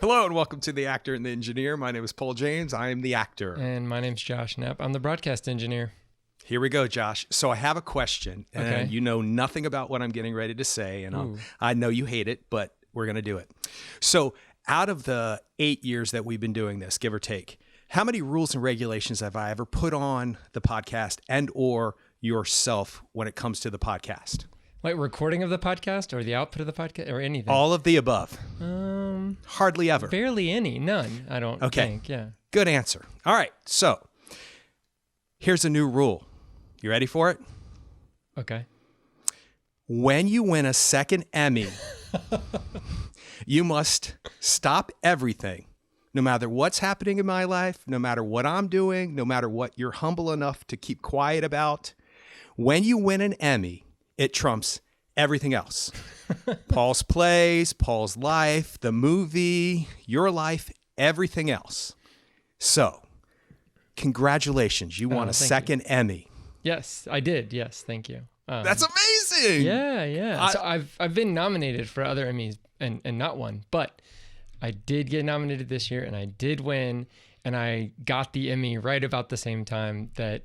Hello and welcome to The Actor and the Engineer. My name is Paul James. I am the actor. And my name's Josh Knapp. I'm the broadcast engineer. Here we go, Josh. So I have a question, and you know nothing about what I'm getting ready to say, and I know you hate it, but we're going to do it. So out of the 8 years that we've been doing this, give or take, how many rules and regulations have I ever put on the podcast and or yourself when it comes to the podcast? Like recording of the podcast or the output of the podcast or anything? All of the above. Hardly ever. Barely any. None, I don't think. Yeah. Good answer. All right. So here's a new rule. You ready for it? Okay. When you win a second Emmy, you must stop everything, no matter what's happening in my life, no matter what I'm doing, no matter what you're humble enough to keep quiet about. When you win an Emmy, it trumps everything else. Paul's plays, Paul's life, the movie, your life, everything else. So, congratulations. You won a second Emmy. Yes, I did. Yes, thank you. That's amazing. Yeah. So I've been nominated for other Emmys and not won, but I did get nominated this year and I did win, and I got the Emmy right about the same time that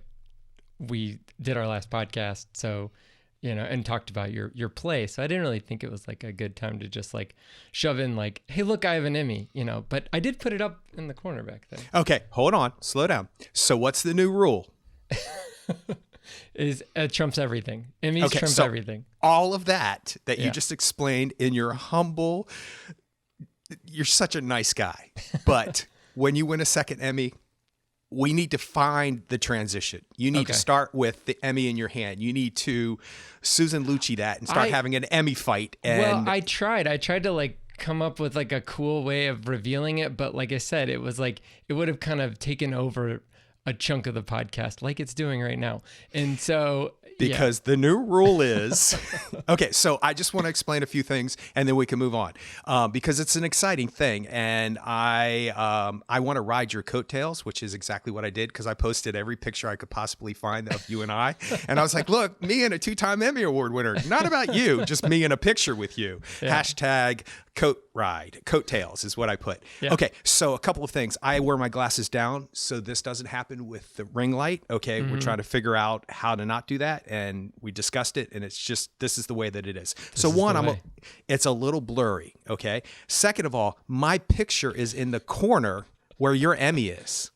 we did our last podcast. So, you know, and talked about your play. So I didn't really think it was like a good time to just like shove in like, hey, look, I have an Emmy, you know, but I did put it up in the corner back there. Okay, hold on, slow down. So what's the new rule? Is trumps everything. Emmys trump everything. All of that you just explained in your humble, you're such a nice guy. But when you win a second Emmy, we need to find the transition. You need to start with the Emmy in your hand. You need to Susan Lucci that and start having an Emmy fight. And well, I tried to like come up with like a cool way of revealing it. But like I said, it was like, it would have kind of taken over a chunk of the podcast like it's doing right now. And so because the new rule is okay, so I just want to explain a few things and then we can move on because it's an exciting thing, and I want to ride your coattails, which is exactly what I did, because I posted every picture I could possibly find of you and I was like, look, me and a 2-time Emmy Award winner, not about you, just me in a picture with you. Hashtag coattails is what I put. Okay, so a couple of things. I wear my glasses down so this doesn't happen with the ring light. Okay, we're trying to figure out how to not do that, and we discussed it, and it's just, this is the way that it is. So one, it's a little blurry. Okay. Second of all, my picture is in the corner where your Emmy is.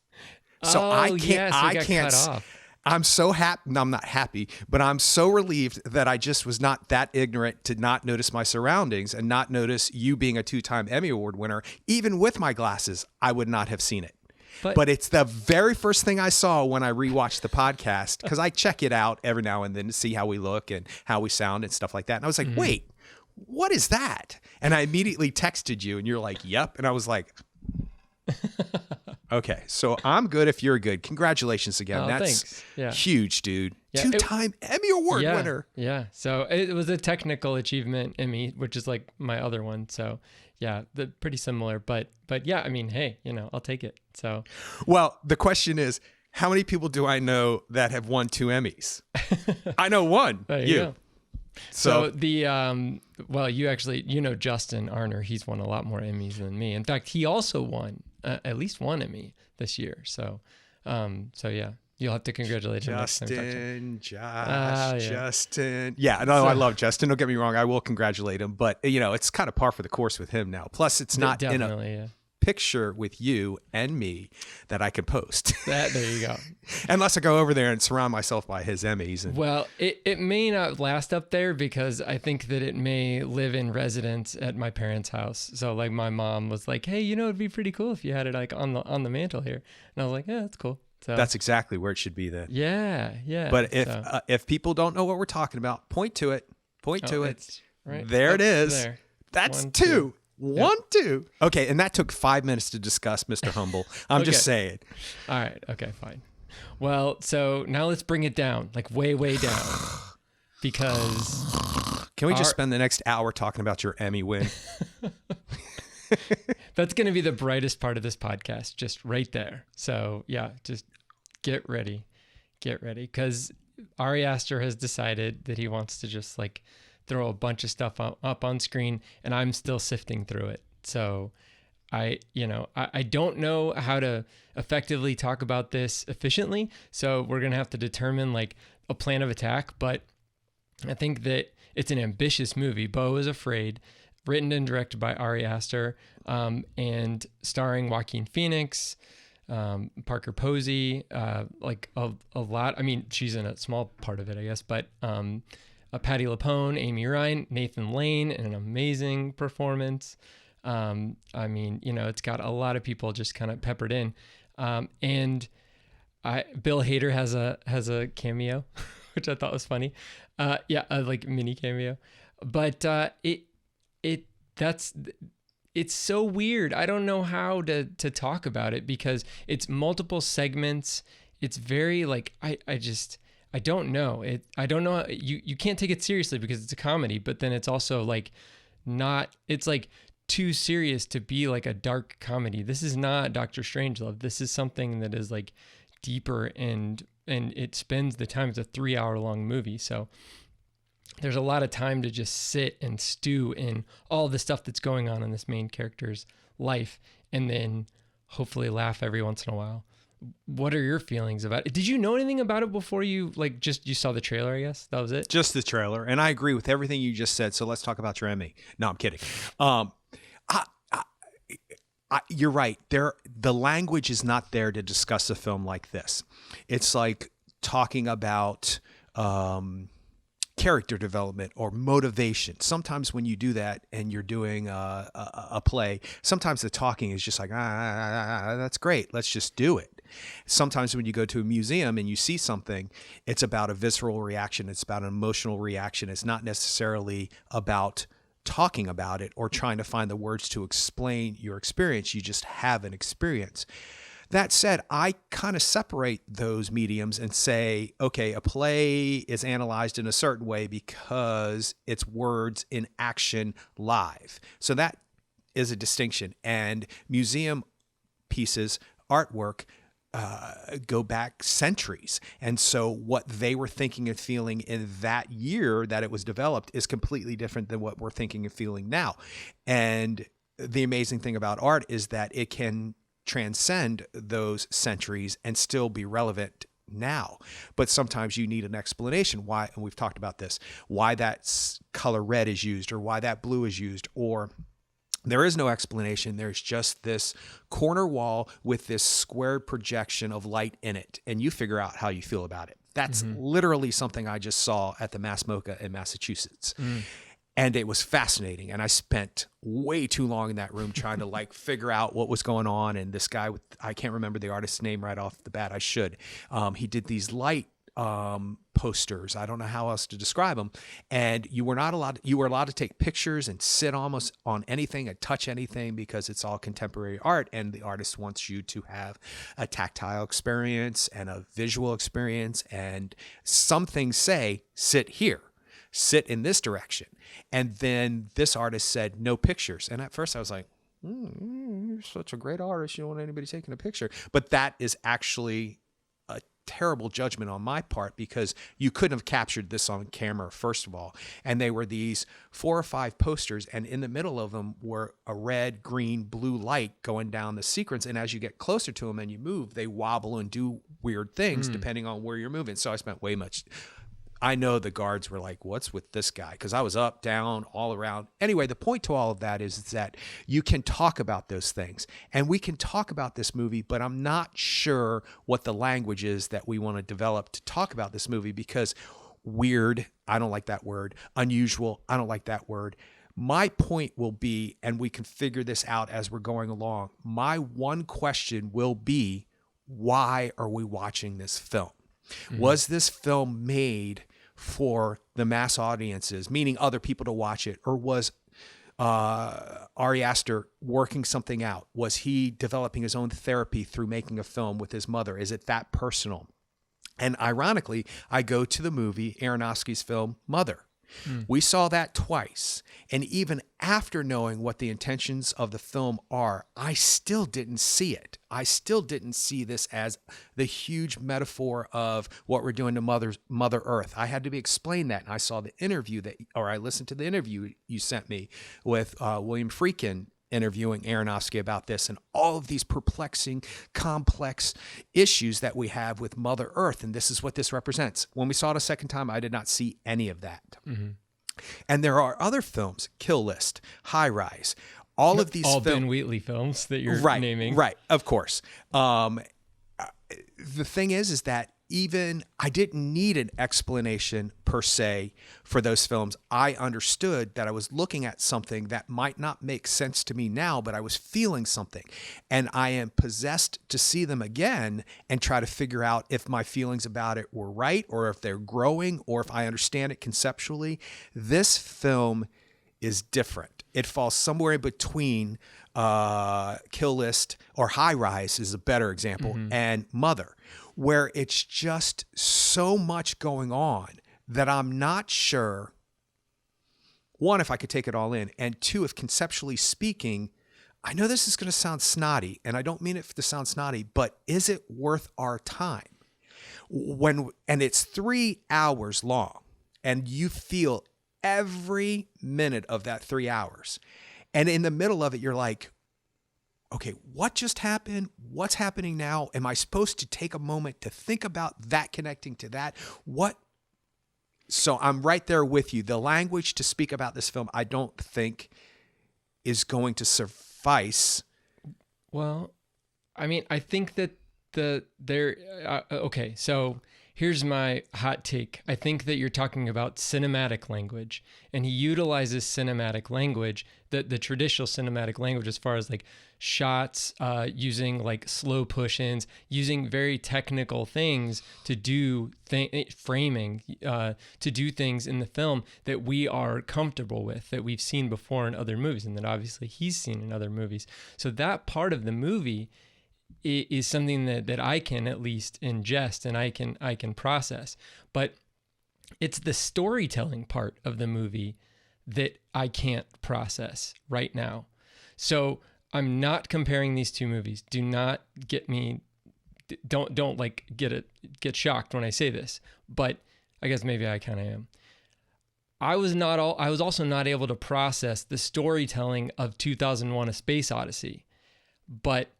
So I can't. Cut off. I'm so happy. No, I'm not happy, but I'm so relieved that I just was not that ignorant to not notice my surroundings and not notice you being a 2-time Emmy Award winner. Even with my glasses, I would not have seen it. But it's the very first thing I saw when I rewatched the podcast, because I check it out every now and then to see how we look and how we sound and stuff like that. And I was like, wait, what is that? And I immediately texted you and you're like, yep. And I was like, okay, so I'm good if you're good. Congratulations again. That's huge, dude. Yeah, 2-time Emmy Award winner. Yeah. So it was a technical achievement Emmy, which is like my other one. So yeah, pretty similar. But yeah, I mean, hey, you know, I'll take it. So well, the question is, how many people do I know that have won 2 Emmys? I know one. You. Go. So the well, you know Justin Arner, he's won a lot more Emmys than me. In fact, he also won at least one Emmy this year. So yeah, you'll have to congratulate him. Justin. Yeah, no, I love Justin. Don't get me wrong, I will congratulate him, but you know, it's kind of par for the course with him now. Plus, it's not in a picture with you and me that I can post. There you go. Unless I go over there and surround myself by his Emmys. Well, it may not last up there because I think that it may live in residence at my parents' house. So like my mom was like, hey, you know, it'd be pretty cool if you had it like on the mantle here. And I was like, yeah, that's cool. So that's exactly where it should be then. Yeah. But if people don't know what we're talking about, point to it. It's right there. It is. There. That's 2. 1, 2. Okay, and that took 5 minutes to discuss, Mr. Humble. I'm just saying. All right. Okay, fine. Well, so now let's bring it down, like way, way down. Because can we just spend the next hour talking about your Emmy win? That's going to be the brightest part of this podcast, just right there. So yeah, just get ready. Because Ari Aster has decided that he wants to just like throw a bunch of stuff up on screen, and I'm still sifting through it. So I don't know how to effectively talk about this efficiently. So we're going to have to determine like a plan of attack. But I think that it's an ambitious movie. Beau Is Afraid, written and directed by Ari Aster, and starring Joaquin Phoenix, Parker Posey, like a lot. I mean, she's in a small part of it, I guess, but Patti LuPone, Amy Ryan, Nathan Lane, in an amazing performance. I mean, it's got a lot of people just kind of peppered in. And Bill Hader has a cameo, which I thought was funny. Like mini cameo, but it's so weird. I don't know how to talk about it because it's multiple segments. It's very like, I don't know. I don't know. You can't take it seriously because it's a comedy, but then it's also like it's like too serious to be like a dark comedy. This is not Doctor Strangelove. This is something that is like deeper and it spends the time. It's a 3-hour long movie. So there's a lot of time to just sit and stew in all the stuff that's going on in this main character's life and then hopefully laugh every once in a while. What are your feelings about it? Did you know anything about it before you saw the trailer, I guess? That was it? Just the trailer. And I agree with everything you just said. So let's talk about your Emmy. No, I'm kidding. You're right. The language is not there to discuss a film like this. It's like talking about character development or motivation. Sometimes when you do that and you're doing a play, sometimes the talking is just like, that's great. Let's just do it. Sometimes when you go to a museum and you see something, it's about a visceral reaction. It's about an emotional reaction. It's not necessarily about talking about it or trying to find the words to explain your experience. You just have an experience. That said, I kind of separate those mediums and say, okay, a play is analyzed in a certain way because it's words in action live. So that is a distinction. And museum pieces, artwork, go back centuries. And so what they were thinking and feeling in that year that it was developed is completely different than what we're thinking and feeling now. And the amazing thing about art is that it can transcend those centuries and still be relevant now. But sometimes you need an explanation why, and we've talked about this, why that color red is used or why that blue is used, or there is no explanation. There's just this corner wall with this squared projection of light in it, and you figure out how you feel about it. That's literally something I just saw at the Mass MoCA in Massachusetts. And it was fascinating. And I spent way too long in that room trying to figure out what was going on. And this guy I can't remember the artist's name right off the bat. I should. He did these light posters. I don't know how else to describe them. And you were allowed to take pictures and sit almost on anything and touch anything because it's all contemporary art. And the artist wants you to have a tactile experience and a visual experience. And some things say, sit here, sit in this direction. And then this artist said, no pictures. And at first I was like, you're such a great artist. You don't want anybody taking a picture. But that is actually a terrible judgment on my part because you couldn't have captured this on camera, first of all. And they were these 4 or 5 posters, and in the middle of them were a red, green, blue light going down the sequence. And as you get closer to them and you move, they wobble and do weird things depending on where you're moving. So I spent way much. I know the guards were like, what's with this guy? Because I was up, down, all around. Anyway, the point to all of that is that you can talk about those things. And we can talk about this movie, but I'm not sure what the language is that we want to develop to talk about this movie because weird, I don't like that word. Unusual, I don't like that word. My point will be, and we can figure this out as we're going along, my one question will be, why are we watching this film? Was this film made for the mass audiences, meaning other people to watch it? Or was Ari Aster working something out? Was he developing his own therapy through making a film with his mother? Is it that personal? And ironically, I go to the movie Aronofsky's film Mother. We saw that twice. And even after knowing what the intentions of the film are, I still didn't see it. I still didn't see this as the huge metaphor of what we're doing to Mother Earth. I had to be explained that. And I saw the interview I listened to the interview you sent me with William Friedkin interviewing Aronofsky about this and all of these perplexing, complex issues that we have with Mother Earth. And this is what this represents. When we saw it a second time, I did not see any of that. Mm-hmm. And there are other films, Kill List, High Rise, all of these Ben Wheatley films that you're naming. Right, of course. The thing is that even I didn't need an explanation per se for those films. I understood that I was looking at something that might not make sense to me now, but I was feeling something. And I am possessed to see them again and try to figure out if my feelings about it were right, or if they're growing, or if I understand it conceptually. This film is different. It falls somewhere in between Kill List, or High Rise is a better example, and Mother, where it's just so much going on that I'm not sure, one, if I could take it all in, and two, if conceptually speaking, I know this is going to sound snotty, and I don't mean it to sound snotty, but is it worth our time? And it's 3 hours long, and you feel every minute of that 3 hours. And in the middle of it, you're like, okay, what just happened? What's happening now? Am I supposed to take a moment to think about that connecting to that? What? So I'm right there with you. The language to speak about this film, I don't think is going to suffice. Well, I mean, I think that okay, so here's my hot take. I think that you're talking about cinematic language, and he utilizes cinematic language, the traditional cinematic language, as far as like shots, using like slow push-ins, using very technical things to do framing, to do things in the film that we are comfortable with, that we've seen before in other movies, and that obviously he's seen in other movies. So that part of the movie is something that I can at least ingest and I can process. But it's the storytelling part of the movie that I can't process right now. So I'm not comparing these two movies. Do not get me, don't like get shocked when I say this, but I guess maybe I kind of am. I was also not able to process the storytelling of 2001: A Space Odyssey, but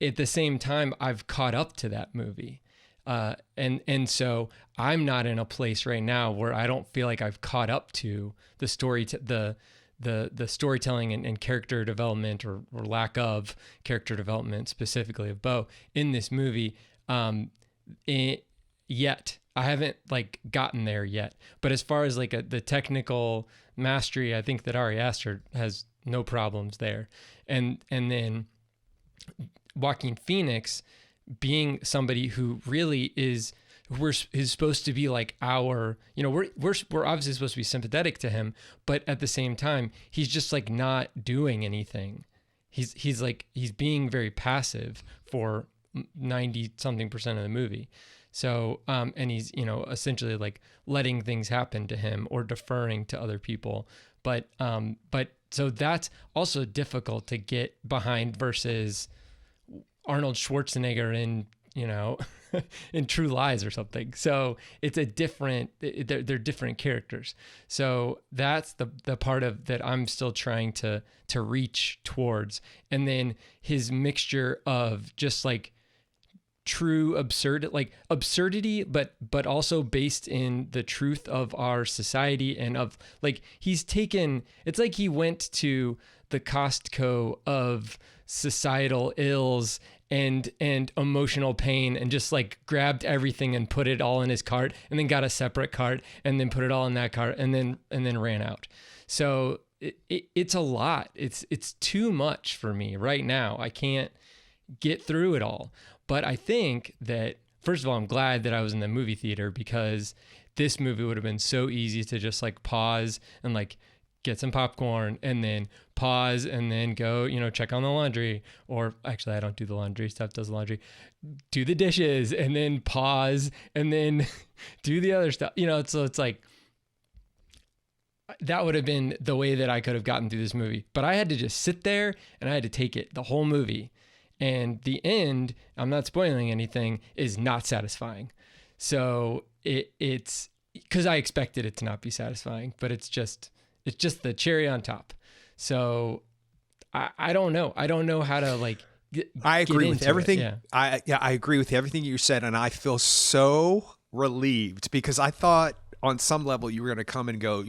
at the same time, I've caught up to that movie. And so I'm not in a place right now where I don't feel like I've caught up to the story, the storytelling and character development, or lack of character development, specifically of Beau in this movie, yet. I haven't like gotten there yet. But as far as like the technical mastery, I think that Ari Aster has no problems there. And then Joaquin Phoenix being somebody who really is supposed to be like our, we're obviously supposed to be sympathetic to him, but at the same time, he's just like not doing anything. He's being very passive for 90-something% of the movie. So, and he's, essentially like letting things happen to him or deferring to other people. But so that's also difficult to get behind versus Arnold Schwarzenegger in, in True Lies or something. So it's they're different characters. So that's the part of that I'm still trying to reach towards. And then his mixture of just like true absurdity, but also based in the truth of our society, and of like, it's like he went to the Costco of societal ills and emotional pain and just like grabbed everything and put it all in his cart, and then got a separate cart and then put it all in that cart and then ran out. So it's a lot. It's too much for me right now. I can't get through it all. But I think that, first of all, I'm glad that I was in the movie theater, because this movie would have been so easy to just like pause and like get some popcorn and then pause and then go, check on the laundry. Or actually, I don't do the laundry. Steph does the laundry. Do the dishes and then pause and then do the other stuff. So it's like, that would have been the way that I could have gotten through this movie. But I had to just sit there and I had to take it the whole movie. And the end, I'm not spoiling anything, is not satisfying. So it's because I expected it to not be satisfying, but it's just the cherry on top. So I don't know. I don't know how to like. I agree with everything. Yeah. I agree with everything you said, and I feel so relieved because I thought on some level you were going to come and go,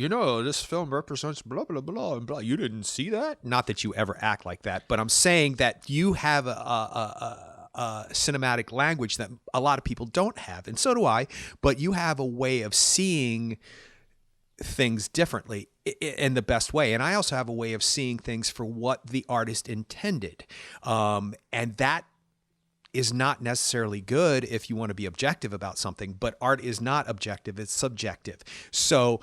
this film represents blah blah blah and blah. You didn't see that? Not that you ever act like that, but I'm saying that you have a cinematic language that a lot of people don't have, and so do I. But you have a way of seeing things differently in the best way. And I also have a way of seeing things for what the artist intended. And that is not necessarily good if you want to be objective about something, but art is not objective, it's subjective. So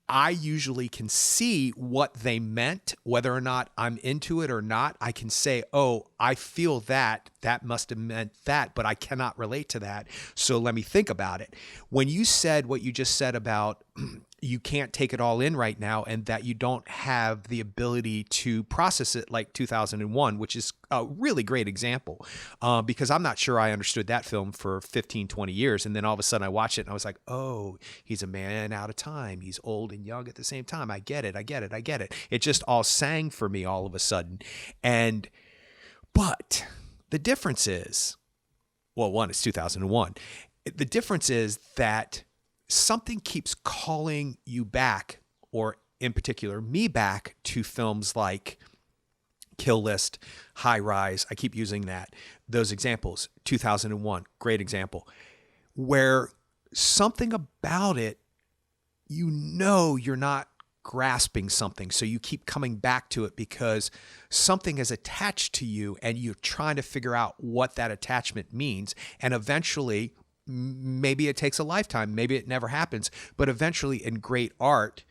I usually can see what they meant, whether or not I'm into it or not. I can say, oh, I feel that must have meant that, but I cannot relate to that. So let me think about it. When you said what you just said about you can't take it all in right now and that you don't have the ability to process it like 2001, which is a really great example, because I'm not sure I understood that film for 15, 20 years. And then all of a sudden I watched it and I was like, oh, he's a man out of time. He's old and young at the same time. I get it. It just all sang for me all of a sudden. But the difference is, well, one, it's 2001. The difference is that something keeps calling you back, or in particular, me back to films like Kill List, High Rise. I keep using those examples. 2001, great example, where something about it, you're not grasping something. So you keep coming back to it because something is attached to you and you're trying to figure out what that attachment means. And eventually, maybe it takes a lifetime, maybe it never happens, but eventually in great art,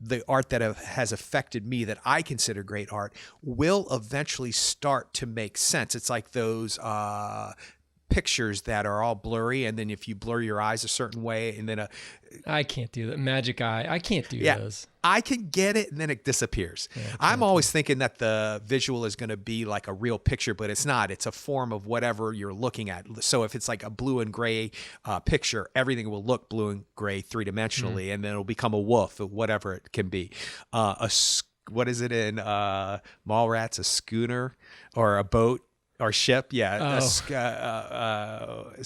the art that has affected me that I consider great art will eventually start to make sense. It's like those pictures that are all blurry, and then if you blur your eyes a certain way, and then I can't do that. Magic eye. I can't do those. I can get it, and then it disappears. Yeah, I'm always thinking that the visual is going to be like a real picture, but it's not. It's a form of whatever you're looking at. So if it's like a blue and gray picture, everything will look blue and gray three-dimensionally, and then it'll become a wolf, or whatever it can be. What is it in Mallrats? A schooner or a boat? Or ship, yeah. Is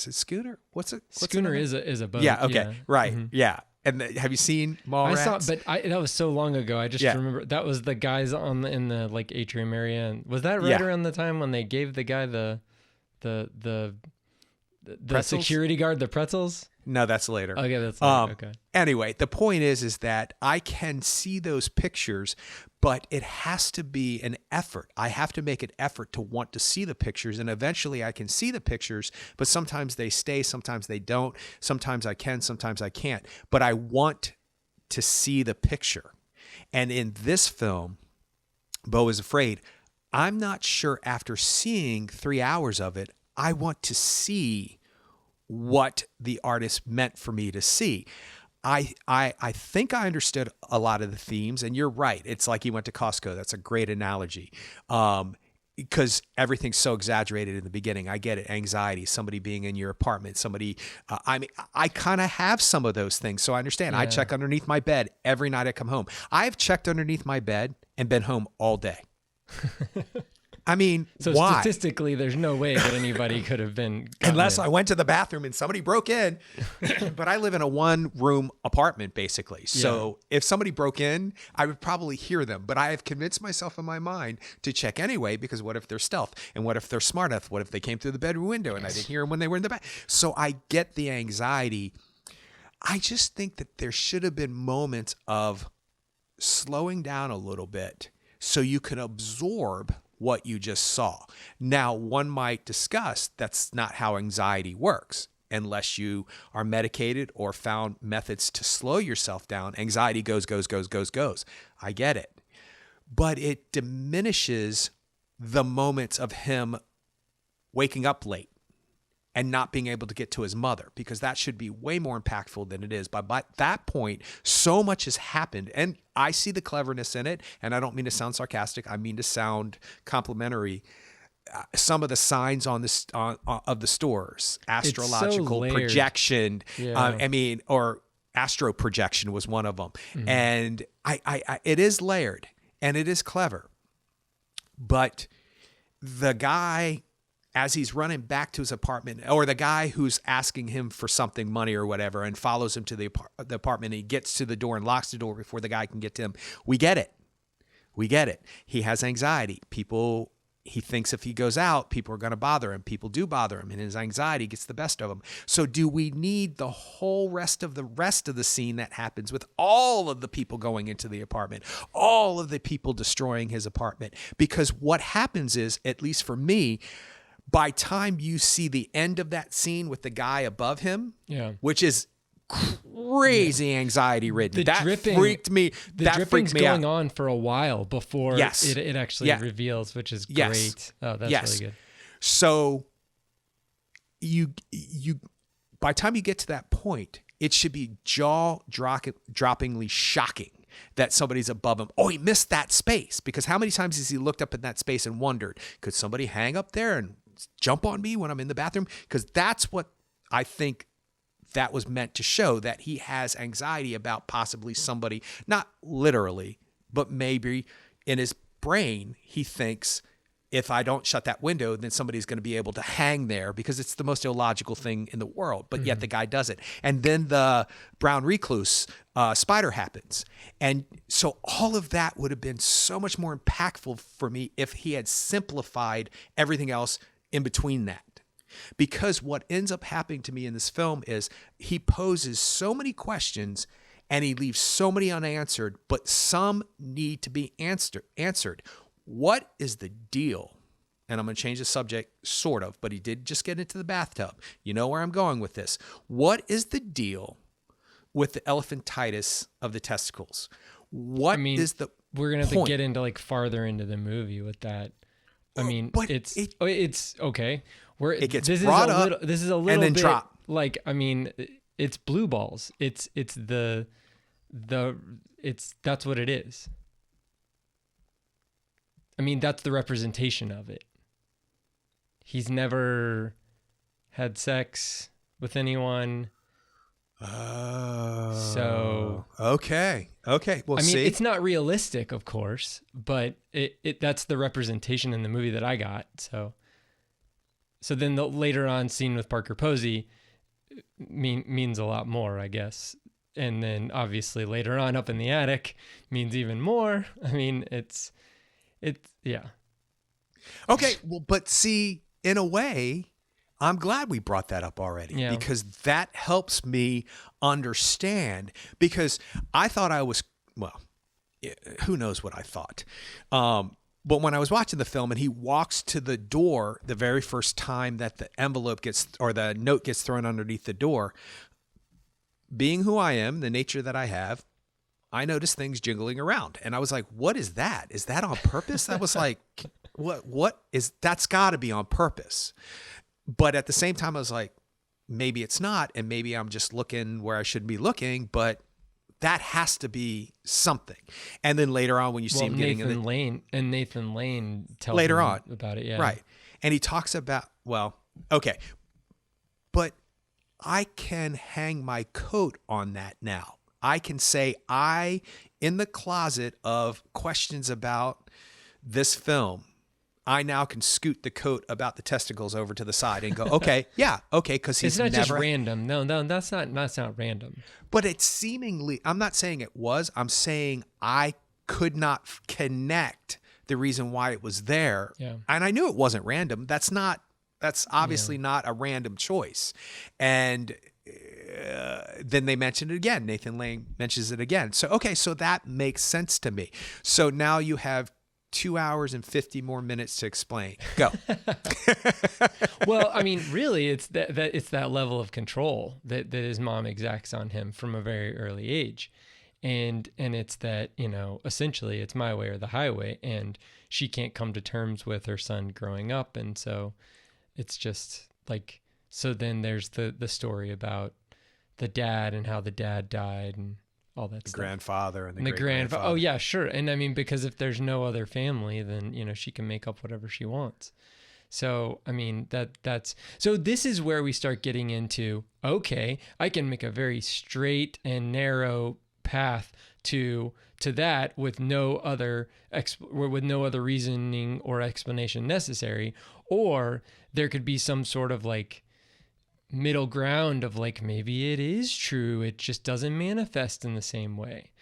it schooner? What's schooner is a boat. Yeah. Okay. Yeah. Right. Mm-hmm. Yeah. And have you seen Mallrats? I saw, but that was so long ago. I just remember that was the guys in the like atrium area. And was that right around the time when they gave the guy the security guard the pretzels? No, that's later. Okay, that's later. Okay. Anyway, the point is that I can see those pictures, but it has to be an effort. I have to make an effort to want to see the pictures, and eventually I can see the pictures, but sometimes they stay, sometimes they don't. Sometimes I can, sometimes I can't. But I want to see the picture. And in this film, Beau Is Afraid, I'm not sure after seeing 3 hours of it, I want to see what the artist meant for me to see. I think I understood a lot of the themes, and you're right. It's like he went to Costco. That's a great analogy. Because everything's so exaggerated in the beginning. I get it. Anxiety, somebody being in your apartment, somebody, I kind of have some of those things. So I understand. Yeah. I check underneath my bed every night I come home. I've checked underneath my bed and been home all day. I mean, so why? Statistically, there's no way that anybody could have been unless I went to the bathroom and somebody broke in. But I live in a one-room apartment, basically. So if somebody broke in, I would probably hear them. But I have convinced myself in my mind to check anyway, because what if they're stealth? And what if they're smart enough? What if they came through the bedroom window and I didn't hear them when they were in the bath? So I get the anxiety. I just think that there should have been moments of slowing down a little bit so you can absorb what you just saw. Now, one might discuss that's not how anxiety works. Unless you are medicated or found methods to slow yourself down, anxiety goes. I get it. But it diminishes the moments of him waking up late and not being able to get to his mother, because that should be way more impactful than it is. But by that point, so much has happened, and I see the cleverness in it, and I don't mean to sound sarcastic. I mean to sound complimentary. Some of the signs on of the stores, astrological projection, or astro projection was one of them. Mm-hmm. And I it is layered and it is clever, But the guy, as he's running back to his apartment, or the guy who's asking him for something, money or whatever, and follows him to the apartment, and he gets to the door and locks the door before the guy can get to him. We get it. We get it. He has anxiety. He thinks if he goes out, people are going to bother him. People do bother him, and his anxiety gets the best of him. So do we need the whole rest of the scene that happens with all of the people going into the apartment, all of the people destroying his apartment? Because what happens is, at least for me, by time you see the end of that scene with the guy above him, which is crazy anxiety ridden. That freaked me. The dripping's going out. On for a while before it actually reveals, which is great. Oh, that's really good. So you by the time you get to that point, it should be jaw-droppingly shocking that somebody's above him. Oh, he missed that space. Because how many times has he looked up in that space and wondered, could somebody hang up there and jump on me when I'm in the bathroom? Because that's what I think that was meant to show, that he has anxiety about possibly somebody, not literally, but maybe in his brain, he thinks, if I don't shut that window, then somebody's going to be able to hang there, because it's the most illogical thing in the world. But yet the guy does it. And then the brown recluse spider happens. And so all of that would have been so much more impactful for me if he had simplified everything else in between that. Because what ends up happening to me in this film is he poses so many questions and he leaves so many unanswered, but some need to be answered. What is the deal? And I'm going to change the subject, sort of, but he did just get into the bathtub. You know where I'm going with this. What is the deal with the elephantitis of the testicles? We're going to have to get into farther into the movie with that. I mean, but it's okay. It gets brought up. This is a little and then bit drop. It's blue balls. It's that's what it is. I mean, that's the representation of it. He's never had sex with anyone. Oh. So okay. Well, I mean, see, it's not realistic, of course, but that's the representation in the movie that I got. So then the later on scene with Parker Posey means a lot more, I guess. And then obviously later on up in the attic means even more. I mean, it's yeah. Okay. Well, but see, in a way, I'm glad we brought that up already, because that helps me understand, because I thought who knows what I thought. But when I was watching the film and he walks to the door the very first time that the the note gets thrown underneath the door, being who I am, the nature that I have, I noticed things jiggling around. And I was like, what is that? Is that on purpose? That was like, that's gotta be on purpose. But at the same time, I was like, maybe it's not. And maybe I'm just looking where I shouldn't be looking, but that has to be something. And then later on, when you see him getting Nathan Lane tells later him on about it. Yeah. Right. And he talks about, okay, but I can hang my coat on that now. I can say in the closet of questions about this film, I now can scoot the coat about the testicles over to the side and go, okay, because he's it's not just random. No, that's not random. But it's seemingly, I'm not saying it was, I'm saying I could not connect the reason why it was there. Yeah. And I knew it wasn't random. That's obviously not a random choice. And then they mention it again. Nathan Lane mentions it again. So that makes sense to me. So now you have 2 hours and 50 more minutes to explain. Go. Well, I mean, really, it's that level of control that his mom exacts on him from a very early age. And it's that, essentially it's my way or the highway, and she can't come to terms with her son growing up. And so it's just like, so then there's the story about the dad and how the dad died and all that stuff. Grandfather and the grandfather. Oh yeah, sure. And I mean, because if there's no other family, then, she can make up whatever she wants. So, I mean, so this is where we start getting into, okay, I can make a very straight and narrow path to that with no other reasoning or explanation necessary, or there could be some sort of like middle ground of like, maybe it is true, it just doesn't manifest in the same way.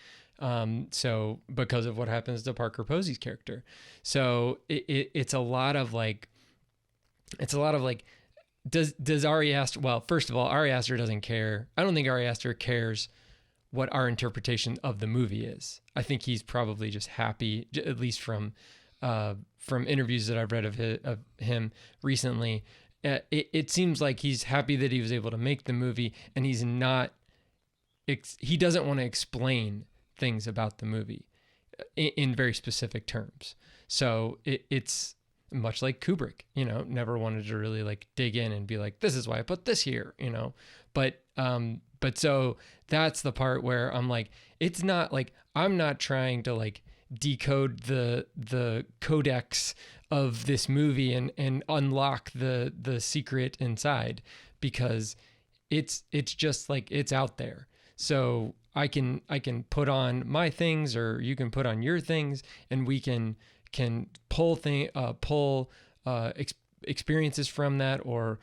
So because of what happens to Parker Posey's character. So it's a lot of like, does Ari Aster, well, first of all, Ari Aster doesn't care. I don't think Ari Aster cares what our interpretation of the movie is. I think he's probably just happy, at least from interviews that I've read of him recently. It seems like he's happy that he was able to make the movie, and he doesn't want to explain things about the movie in very specific terms. So it's much like Kubrick, never wanted to really like dig in and be like, this is why I put this here, but so that's the part where I'm like, it's not like, I'm not trying to like decode the codex of this movie and unlock the secret inside, because it's just like, it's out there. So I can put on my things, or you can put on your things, and we can pull experiences from that, or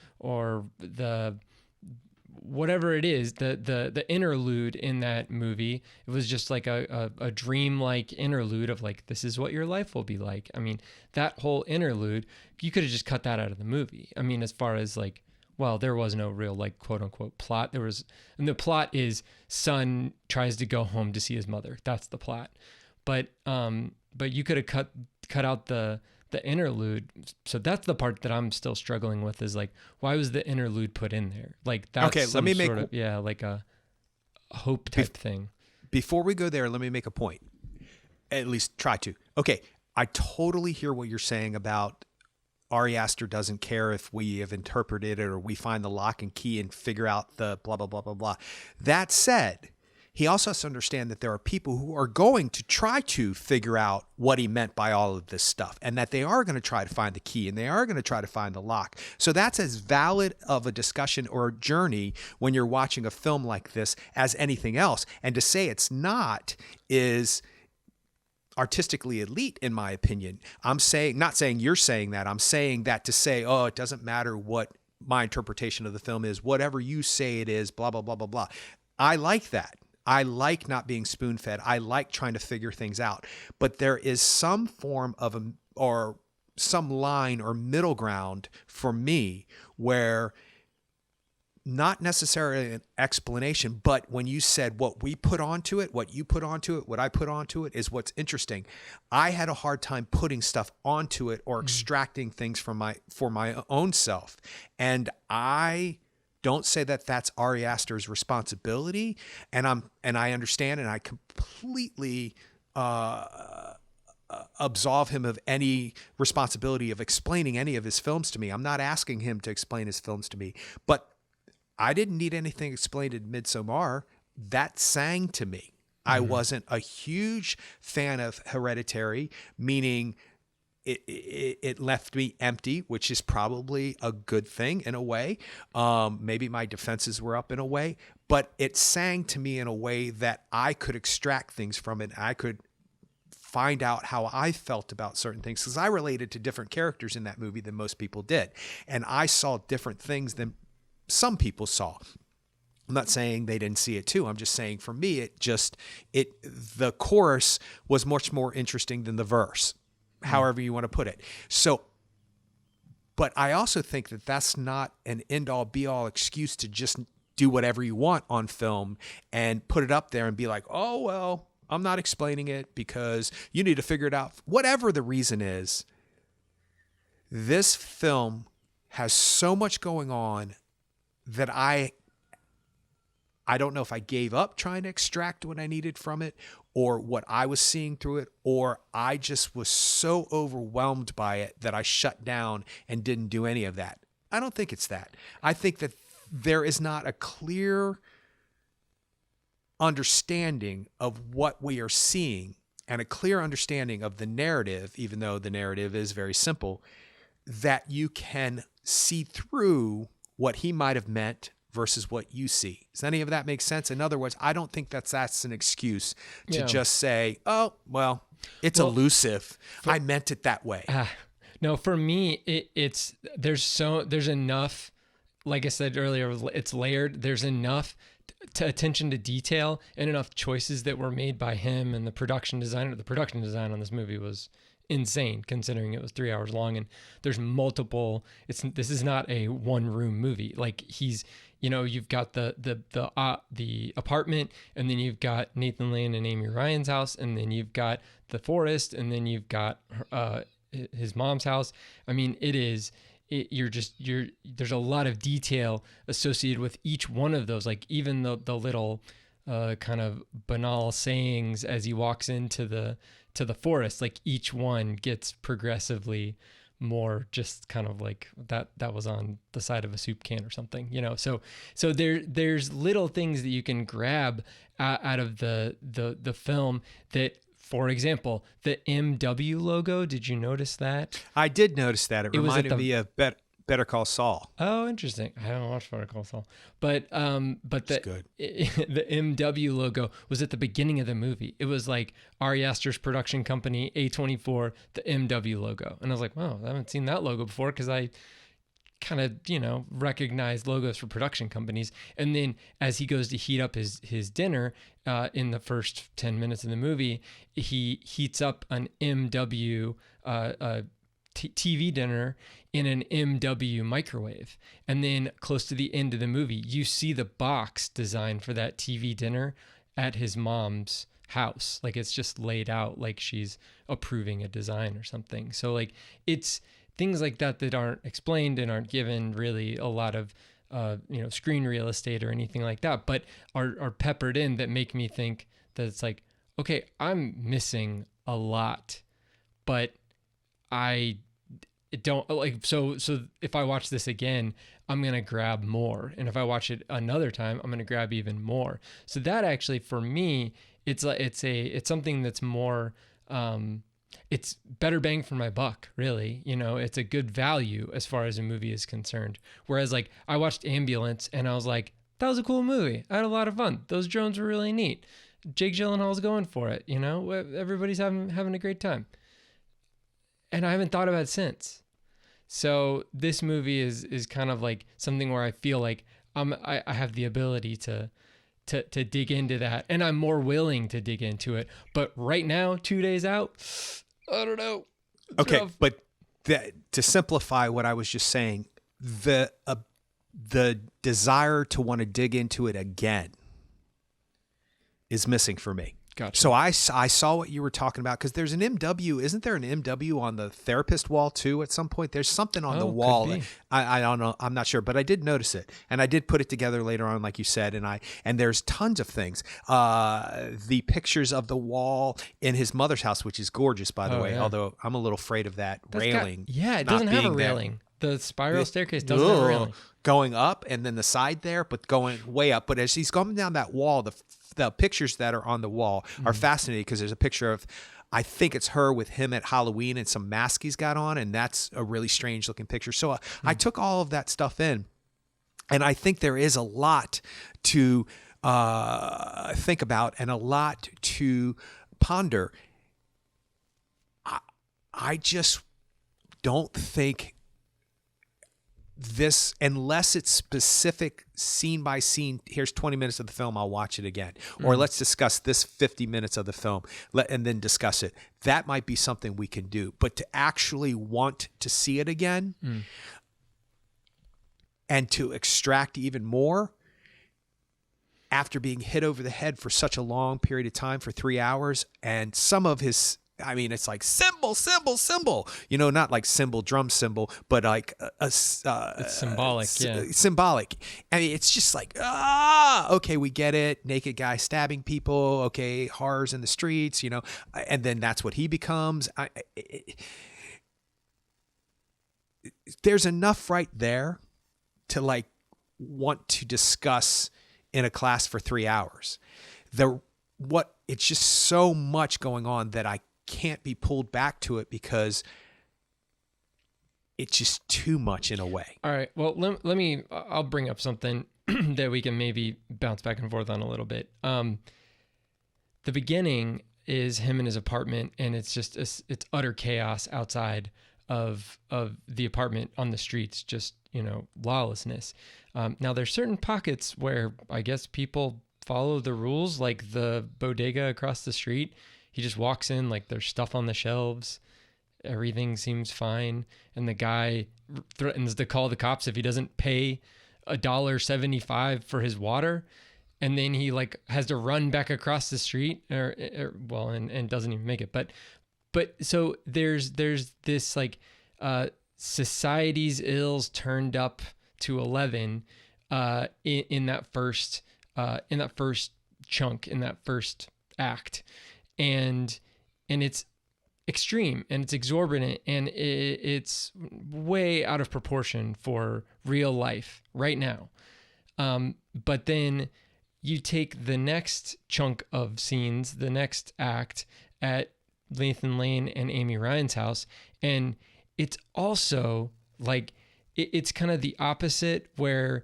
the whatever it is, the interlude in that movie. It was just like a dream-like interlude of like, this is what your life will be like. I mean, that whole interlude, you could have just cut that out of the movie. I mean, as far as like, well, there was no real like quote unquote plot. And the plot is son tries to go home to see his mother. That's the plot. But you could have cut out the interlude. So that's the part that I'm still struggling with, is like, why was the interlude put in there? Like, that's okay, let me make like a hope type thing. Before we go there, let me make a point. At least try to. Okay, I totally hear what you're saying about Ari Aster doesn't care if we have interpreted it or we find the lock and key and figure out the blah, blah, blah, blah, blah. That said, he also has to understand that there are people who are going to try to figure out what he meant by all of this stuff, and that they are going to try to find the key, and they are going to try to find the lock. So that's as valid of a discussion or journey when you're watching a film like this as anything else. And to say it's not is artistically elite, in my opinion. I'm saying, not saying you're saying that, I'm saying that to say, oh, it doesn't matter what my interpretation of the film is, whatever you say it is, blah, blah, blah, blah, blah. I like that. I like not being spoon-fed. I like trying to figure things out. But there is some form of or some line or middle ground for me where not necessarily an explanation, but when you said what we put onto it, what you put onto it, what I put onto it is what's interesting. I had a hard time putting stuff onto it or extracting things for my own self. And I don't say that that's Ari Aster's responsibility. And I understand, and I completely absolve him of any responsibility of explaining any of his films to me. I'm not asking him to explain his films to me, but I didn't need anything explained in Midsommar. That sang to me. I wasn't a huge fan of Hereditary, meaning it left me empty, which is probably a good thing in a way. Maybe my defenses were up in a way, but it sang to me in a way that I could extract things from it. I could find out how I felt about certain things, because I related to different characters in that movie than most people did. And I saw different things than some people saw. I'm not saying they didn't see it too. I'm just saying for me, the chorus was much more interesting than the verse, however you want to put it. So, but I also think that that's not an end all be all excuse to just do whatever you want on film and put it up there and be like, oh, well, I'm not explaining it because you need to figure it out. Whatever the reason is, this film has so much going on that I don't know if I gave up trying to extract what I needed from it, or what I was seeing through it, or I just was so overwhelmed by it that I shut down and didn't do any of that. I don't think it's that. I think that there is not a clear understanding of what we are seeing and a clear understanding of the narrative, even though the narrative is very simple, that you can see through what he might have meant versus what you see. Does any of that make sense? In other words, I don't think that's an excuse to Yeah. just say, oh, well, it's elusive. I meant it that way. No, for me, there's enough, like I said earlier, it's layered. There's enough attention to detail and enough choices that were made by him and the production designer. The production design on this movie was insane considering it was 3 hours long, and there's multiple. This is not a one room movie. Like you've got the apartment, and then you've got Nathan Lane and Amy Ryan's house, and then you've got the forest, and then you've got his mom's house. I mean, there's a lot of detail associated with each one of those. Like even the little kind of banal sayings as he walks into the forest, like each one gets progressively more just kind of like that was on the side of a soup can or something, so there's little things that you can grab out of the film that, for example, the MW logo, did you notice that? I did notice that. It reminded me of Better Call Saul. Oh, interesting. I haven't watched Better Call Saul, but good. The MW logo was at the beginning of the movie. It was like Ari Aster's production company, A24, the MW logo, and I was like, wow, I haven't seen that logo before because I kind of recognize logos for production companies. And then as he goes to heat up his dinner in the first 10 minutes of the movie, he heats up an MW TV dinner in an MW microwave. And then close to the end of the movie, you see the box designed for that TV dinner at his mom's house. Like it's just laid out like she's approving a design or something. So like it's things like that aren't explained and aren't given really a lot of screen real estate or anything like that, but are peppered in that make me think that it's like, okay, I'm missing a lot, but I don't like, so if I watch this again, I'm going to grab more. And if I watch it another time, I'm going to grab even more. So that actually, for me, it's something that's more, it's better bang for my buck, really. It's a good value as far as a movie is concerned. Whereas like I watched Ambulance and I was like, that was a cool movie. I had a lot of fun. Those drones were really neat. Jake Gyllenhaal's going for it. Everybody's having a great time. And I haven't thought about it since. So this movie is kind of like something where I feel like I have the ability to dig into that, and I'm more willing to dig into it. But right now, 2 days out, I don't know. It's okay, rough. But to simplify what I was just saying, the desire to want to dig into it again is missing for me. Gotcha. So I saw what you were talking about, because there's an MW. Isn't there an MW on the therapist wall too at some point? There's something on the wall. I don't know. I'm not sure, but I did notice it, and I did put it together later on, like you said. And there's tons of things. The pictures of the wall in his mother's house, which is gorgeous, by the way. Yeah. Although I'm a little afraid of that railing. It doesn't have a railing. The spiral staircase doesn't have a railing. Going up, and then the side there, but going way up. But as he's going down that wall, the pictures that are on the wall are fascinating, because there's a picture of, I think it's her with him at Halloween and some mask he's got on, and that's a really strange looking picture. So I took all of that stuff in, and I think there is a lot to think about and a lot to ponder. I just don't think this, unless it's specific scene by scene, here's 20 minutes of the film, I'll watch it again. Or let's discuss this 50 minutes of the film and then discuss it. That might be something we can do. But to actually want to see it again and to extract even more after being hit over the head for such a long period of time, for 3 hours, and some of his, it's like cymbal, not like cymbal, drum cymbal, but like it's symbolic, symbolic. It's just like, okay, we get it. Naked guy stabbing people. Okay, horrors in the streets, and then that's what he becomes. There's enough right there to like want to discuss in a class for 3 hours. It's just so much going on that I can't be pulled back to it, because it's just too much in a way. All right. Well, I'll bring up something. that we can maybe bounce back and forth on a little bit. The beginning is him in his apartment, and it's just it's utter chaos outside of the apartment, on the streets, just, you know, lawlessness. Now there's certain pockets where I guess people follow the rules, like the bodega across the street. He just walks in, like there's stuff on the shelves, everything seems fine, and the guy threatens to call the cops if he doesn't pay $1.75 for his water. And then he like has to run back across the street, and doesn't even make it. But so there's this like society's ills turned up to 11 in that first chunk, in that first act, and it's extreme and it's exorbitant and it's way out of proportion for real life right now. But then you take the next chunk of scenes, the next act at Nathan Lane and Amy Ryan's house, and it's also like it's kind of the opposite, where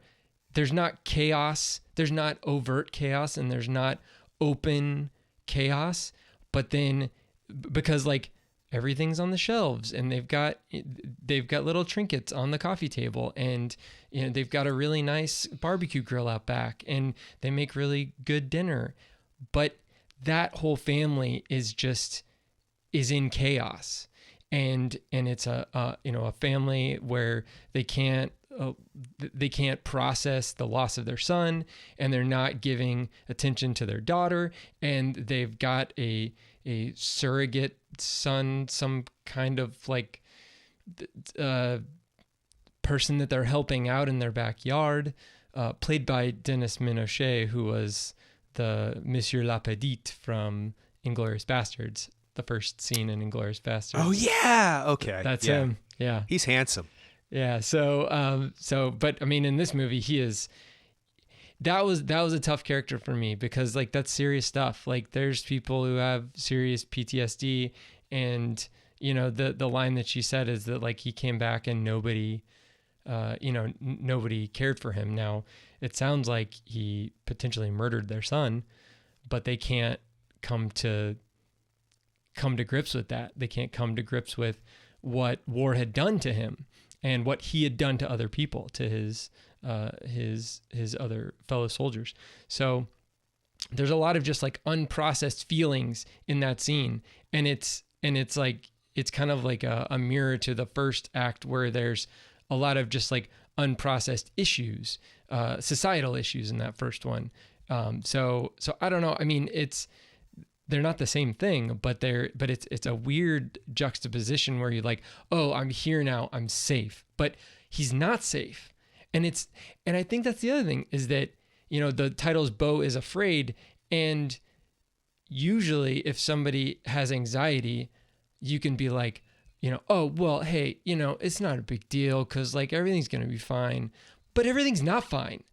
there's not chaos, there's not overt chaos, and there's not open chaos, but then because like everything's on the shelves and they've got little trinkets on the coffee table, and you know they've got a really nice barbecue grill out back, and they make really good dinner, but that whole family is in chaos, and it's a family where they can't process the loss of their son, and they're not giving attention to their daughter, and they've got a surrogate son, some kind of like person that they're helping out in their backyard, played by Dennis Minochet, who was the Monsieur Lapedite from Inglourious Basterds, the first scene in Inglourious Basterds. Oh yeah, okay, that's him. Yeah, he's handsome. Yeah, but I mean, in this movie, that was a tough character for me, because like that's serious stuff. Like there's people who have serious PTSD, and you know the line that she said is that like he came back and nobody cared for him. Now it sounds like he potentially murdered their son, but they can't come to grips with that. They can't come to grips with what war had done to him and what he had done to other people, to his other fellow soldiers. So there's a lot of just like unprocessed feelings in that scene, and it's like it's kind of like a mirror to the first act, where there's a lot of just like unprocessed issues, societal issues in that first one. So I don't know. I mean, they're not the same thing, but it's a weird juxtaposition where you're like, oh, I'm here now, I'm safe, but he's not safe. And I think that's the other thing, is that, you know, the title is Beau Is Afraid. And usually if somebody has anxiety, you can be like, you know, oh, well, hey, you know, it's not a big deal, 'cause like everything's going to be fine, but everything's not fine.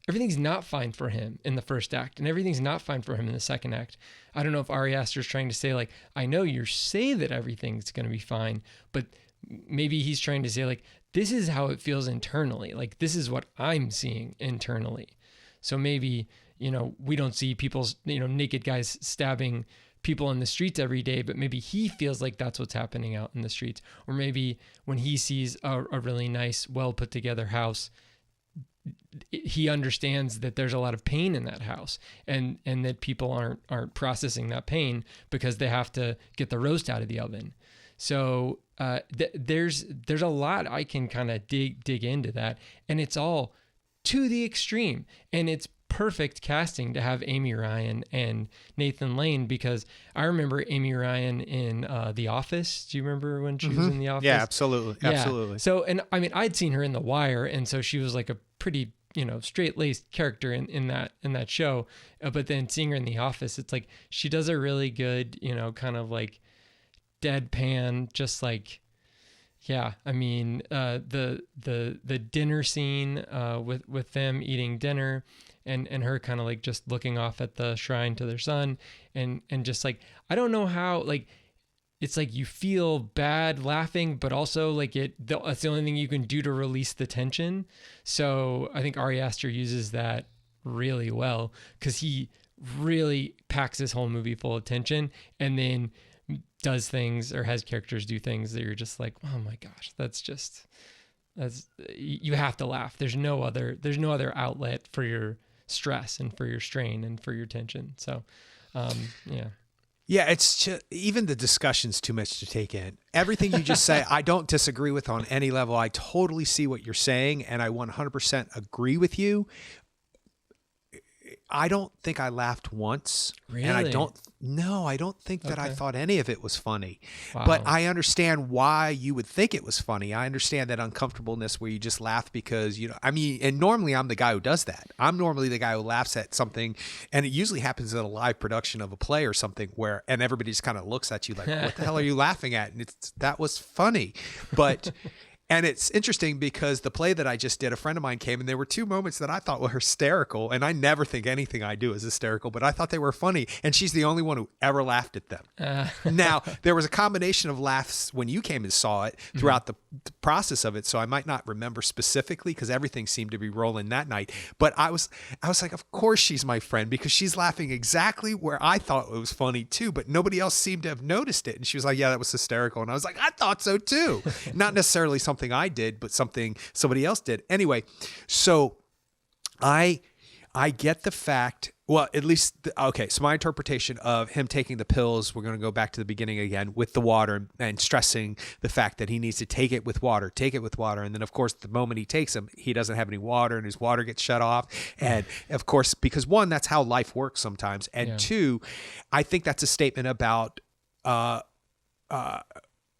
Everything's not fine for him in the first act, and everything's not fine for him in the second act. I don't know if Ari Aster is trying to say like, I know you say that everything's going to be fine, but maybe he's trying to say like, this is how it feels internally. Like this is what I'm seeing internally. So maybe, you know, we don't see people's, you know, naked guys stabbing people in the streets every day, but maybe he feels like that's what's happening out in the streets. Or maybe when he sees a really nice, well put together house, he understands that there's a lot of pain in that house, and that people aren't processing that pain because they have to get the roast out of the oven. So there's a lot I can kind of dig into that, and it's all to the extreme, and it's perfect casting to have Amy Ryan and Nathan Lane, because I remember Amy Ryan in The Office. Do you remember when she was in The Office? Yeah, absolutely. Yeah. Absolutely. So, and I mean, I'd seen her in The Wire, and so she was like a pretty, you know, straight-laced character in that show. But then seeing her in The Office, it's like she does a really good, you know, kind of like deadpan, just like, yeah, I mean, the dinner scene with them eating dinner, and her kind of like just looking off at the shrine to their son, and just like, I don't know how, like, it's like you feel bad laughing, but also like that's the only thing you can do to release the tension. So I think Ari Aster uses that really well, because he really packs this whole movie full of tension, and then does things or has characters do things that you're just like, oh my gosh, you have to laugh. There's no other outlet for your stress and for your strain and for your tension. So, yeah. Yeah, it's just, even the discussion's too much to take in. Everything you just say, I don't disagree with on any level. I totally see what you're saying, and I 100% agree with you. I don't think I laughed once. Really? And I don't think that I Okay. thought any of it was funny. Wow. But I understand why you would think it was funny. I understand that uncomfortableness where you just laugh because, and normally I'm the guy who does that. I'm normally the guy who laughs at something, and it usually happens at a live production of a play or something and everybody just kind of looks at you like, what the hell are you laughing at? And that was funny. But and it's interesting because the play that I just did, a friend of mine came, and there were two moments that I thought were hysterical. And I never think anything I do is hysterical, but I thought they were funny. And she's the only one who ever laughed at them. Now, there was a combination of laughs when you came and saw it throughout the process of it. So I might not remember specifically because everything seemed to be rolling that night. But I was like, of course she's my friend, because she's laughing exactly where I thought it was funny too, but nobody else seemed to have noticed it. And she was like, yeah, that was hysterical. And I was like, I thought so too. Not necessarily something I did, but something somebody else did. Anyway, so I get the fact, well, at least, okay, so my interpretation of him taking the pills, we're going to go back to the beginning again with the water and stressing the fact that he needs to take it with water. And then, of course, the moment he takes them, he doesn't have any water and his water gets shut off. And, of course, because one, that's how life works sometimes. And two, I think that's a statement about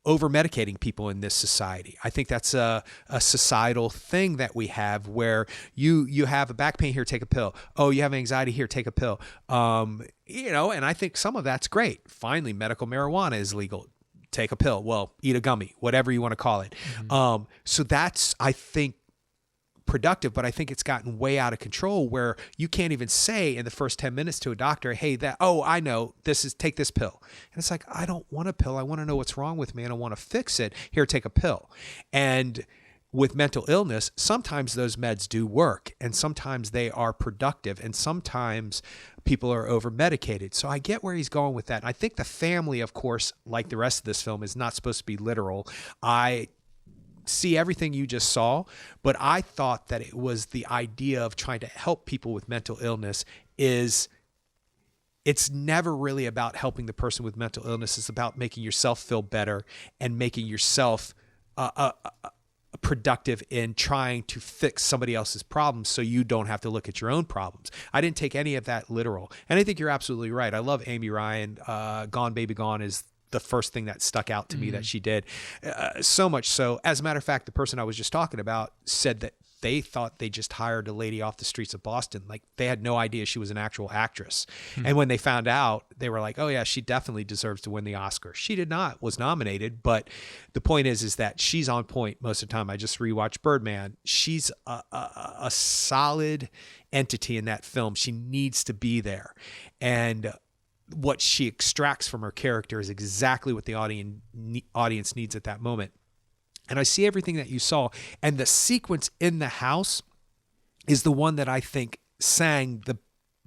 over-medicating people in this society. I think that's a societal thing that we have where you have a back pain, here, take a pill. Oh, you have anxiety, here, take a pill. And I think some of that's great. Finally, medical marijuana is legal. Take a pill. Well, eat a gummy, whatever you want to call it. Mm-hmm. So that's, I think, productive, but I think it's gotten way out of control where you can't even say in the first 10 minutes to a doctor, hey, I know take this pill. And it's like, I don't want a pill. I want to know what's wrong with me and I want to fix it. Here, take a pill. And with mental illness, sometimes those meds do work and sometimes they are productive and sometimes people are over medicated. So I get where he's going with that. And I think the family, of course, like the rest of this film, is not supposed to be literal. I see everything you just saw, but I thought that it was the idea of trying to help people with mental illness it's never really about helping the person with mental illness. It's about making yourself feel better and making yourself productive in trying to fix somebody else's problems so you don't have to look at your own problems. I didn't take any of that literal. And I think you're absolutely right. I love Amy Ryan. Gone Baby Gone is the first thing that stuck out to me that she did. So much so, as a matter of fact, the person I was just talking about said that they thought they just hired a lady off the streets of Boston. Like they had no idea she was an actual actress. And when they found out, they were like, oh yeah, she definitely deserves to win the Oscar. She did not, was nominated. But the point is that she's on point most of the time. I just rewatched Birdman. She's a solid entity in that film. She needs to be there. And what she extracts from her character is exactly what the audience needs at that moment. And I see everything that you saw. And the sequence in the house is the one that I think sang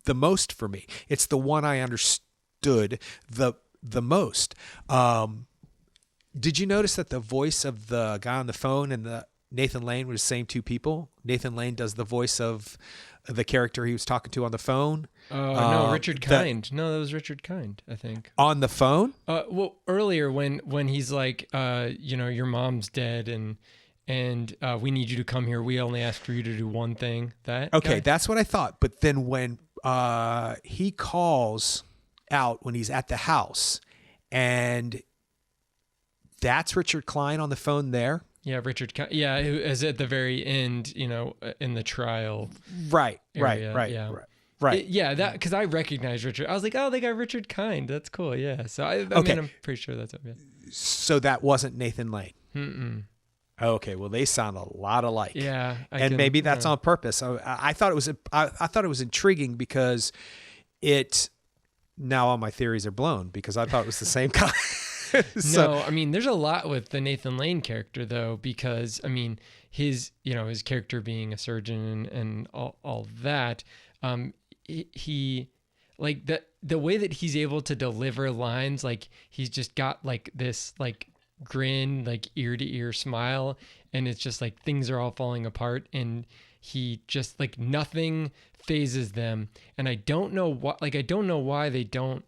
the most for me. It's the one I understood the most. Did you notice that the voice of the guy on the phone and the Nathan Lane were the same two people? Nathan Lane does the voice of the character he was talking to on the phone. No, Richard Kind. No, that was Richard Kind, I think. On the phone? Well, earlier when he's like, your mom's dead and we need you to come here. We only asked for you to do one thing. That okay, guy? That's what I thought. But then when he calls out when he's at the house, and that's Richard Klein on the phone there. Yeah, Richard. Yeah, who is at the very end, in the trial. Right. Yeah. Right. That because I recognize Richard. I was like, oh, they got Richard Kind. That's cool. Yeah. So I mean, I'm pretty sure that's okay. So that wasn't Nathan Lane. Mm-mm. Okay. Well, they sound a lot alike. Yeah. Maybe that's on purpose. I thought it was. I thought it was intriguing because now all my theories are blown because I thought it was the same guy. No, I mean, there's a lot with the Nathan Lane character though, because I mean, his character being a surgeon and all that, he like the way that he's able to deliver lines, like he's just got like this like grin, like ear to ear smile, and it's just like things are all falling apart, and he just like nothing phases them. And I don't know why they don't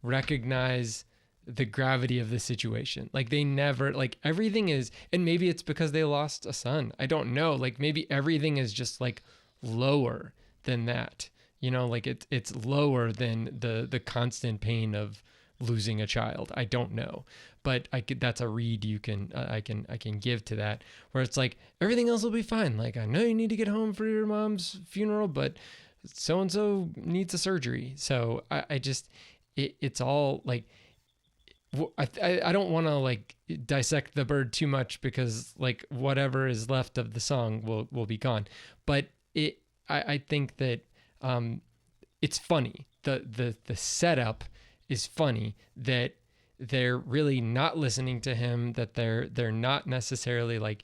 recognize the gravity of the situation. Like they never, like everything is, and maybe it's because they lost a son. I don't know. Like maybe everything is just like lower than that. Like it's lower than the constant pain of losing a child. I don't know, but that's a read you can I can give to that, where it's like everything else will be fine. Like I know you need to get home for your mom's funeral, but so and so needs a surgery. So I just it's all like I don't want to like dissect the bird too much, because like whatever is left of the song will be gone. But I think that it's funny. The setup is funny, that they're really not listening to him, that they're not necessarily like,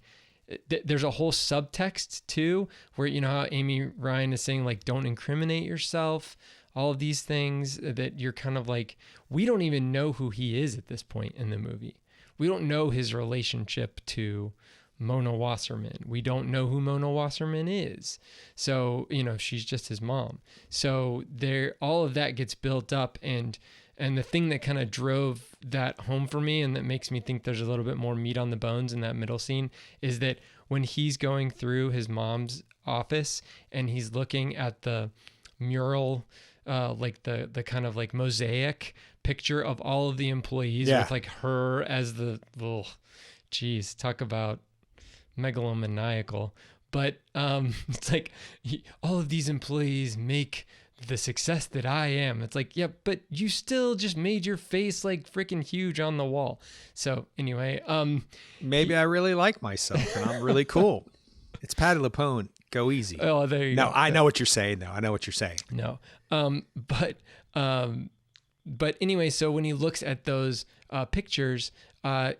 there's a whole subtext too, where how Amy Ryan is saying like, don't incriminate yourself, all of these things, that you're kind of like, we don't even know who he is at this point in the movie. We don't know his relationship to Mona Wasserman. We don't know who Mona Wasserman is. So, she's just his mom. So all of that gets built up, and the thing that kind of drove that home for me, and that makes me think there's a little bit more meat on the bones in that middle scene, is that when he's going through his mom's office and he's looking at the mural, like the kind of like mosaic picture of all of the employees, with like her as talk about megalomaniacal. But it's like all of these employees make the success that I am. It's like, yeah, but you still just made your face like freaking huge on the wall. So anyway, maybe I really like myself and I'm really cool. It's Patti LuPone. Go easy. Oh, there you go. No, I know what you're saying though. I know what you're saying. No. But anyway, so when he looks at those pictures,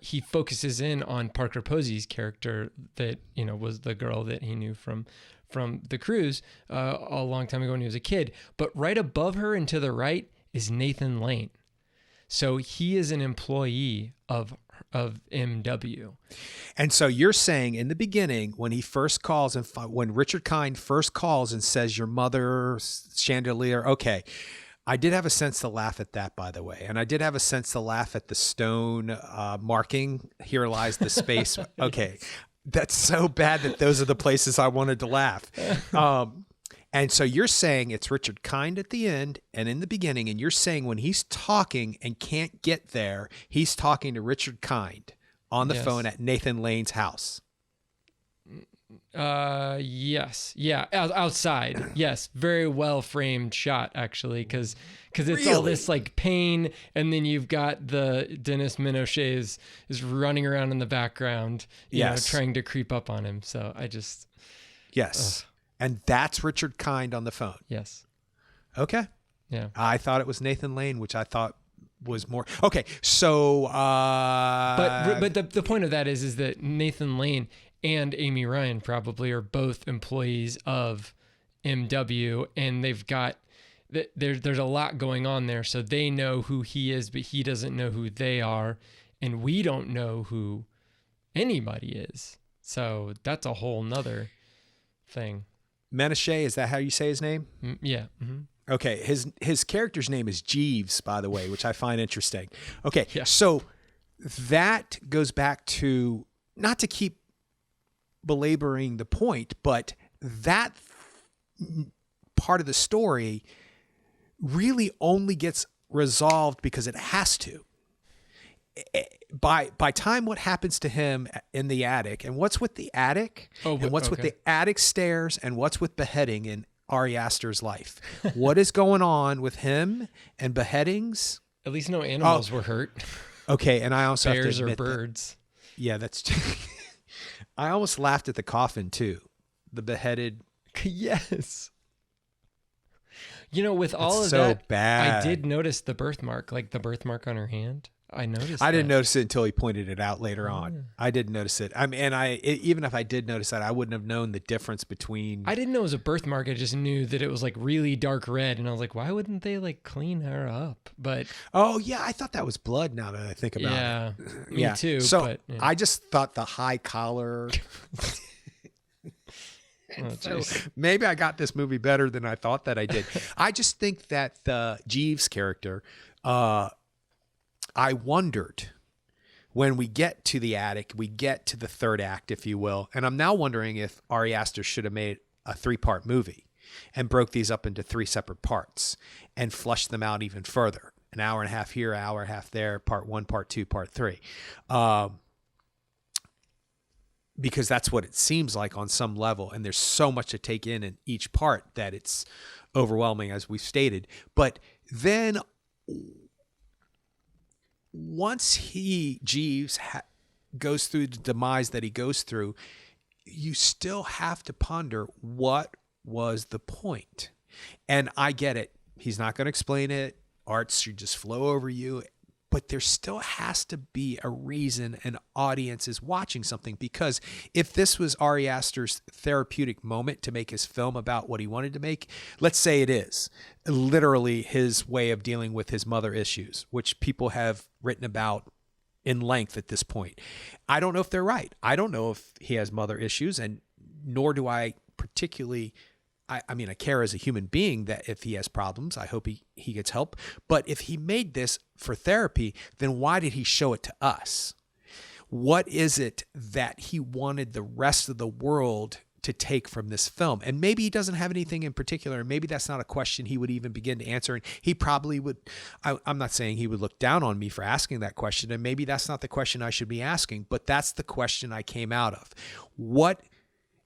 he focuses in on Parker Posey's character that, was the girl that he knew from the cruise a long time ago when he was a kid. But right above her and to the right is Nathan Lane. So he is an employee of MW. And so you're saying in the beginning, when he first calls and when Richard Kind first calls and says, your mother's chandelier, okay. I did have a sense to laugh at that, by the way. And I did have a sense to laugh at the stone marking, here lies the space. Okay. That's so bad that those are the places I wanted to laugh. And so you're saying it's Richard Kind at the end and in the beginning, and you're saying when he's talking and can't get there, he's talking to Richard Kind on the phone at Nathan Lane's house. Yes. Yeah. Outside. Yes. Very well framed shot, actually. Cause it's really? All this like pain. And then you've got the Dennis Menochet is running around in the background, you know, trying to creep up on him. So I just. Yes. And that's Richard Kind on the phone. Yes. Okay. Yeah. I thought it was Nathan Lane, which I thought was more. Okay. So, but the point of that is that Nathan Lane and Amy Ryan probably are both employees of MW, and they've got there's a lot going on there. So they know who he is, but he doesn't know who they are, and we don't know who anybody is. So that's a whole nother thing. Menochet, is that how you say his name? Yeah. Mm-hmm. Okay. His character's name is Jeeves, by the way, which I find interesting. Okay. Yeah. So that goes back to, not to keep belaboring the point, but that part of the story really only gets resolved because it has to. By time what happens to him in the attic, and what's with the attic, and what's with the attic stairs, and what's with beheading in Ari Aster's life. What is going on with him and beheadings? At least no animals were hurt. Okay, and I also bears have to or birds. Yeah, that's. I almost laughed at the coffin too, the beheaded. Yes. You know, with all of so that, bad. I did notice the birthmark, like the birthmark on her hand. I noticed. I didn't that. notice it until he pointed it out later on. I didn't notice it. I mean, and even if I did notice that, I wouldn't have known the difference between. I didn't know it was a birthmark. I just knew that it was like really dark red, and I was like, why wouldn't they like clean her up? But Oh yeah, I thought that was blood. Now that I think about yeah, it, me too. So but, yeah. I just thought the high collar. Oh, So jeez. maybe I got this movie better than I thought that I did. I just think that the Jeeves character, I wondered when we get to the attic, we get to the third act, if you will. And I'm now wondering if Ari Aster should have made a 3-part movie and broke these up into 3 separate parts and flushed them out even further. An hour and a half here, an hour and a half there, part 1, part 2, part 3. Because that's what it seems like on some level. And there's so much to take in each part that it's overwhelming, as we've stated. But then once Jeeves goes through the demise that he goes through, you still have to ponder what was the point. And I get it. He's not going to explain it. Arts should just flow over you. But there still has to be a reason an audience is watching something, because if this was Ari Aster's therapeutic moment to make his film about what he wanted to make, let's say it is literally his way of dealing with his mother issues, which people have written about in length at this point. I don't know if they're right. I don't know if he has mother issues, and nor do I particularly I mean, I care as a human being that if he has problems, I hope he gets help. But if he made this for therapy, then why did he show it to us? What is it that he wanted the rest of the world to take from this film? And maybe he doesn't have anything in particular. And maybe that's not a question he would even begin to answer. And he probably would. I'm not saying he would look down on me for asking that question. And maybe that's not the question I should be asking. But that's the question I came out of. What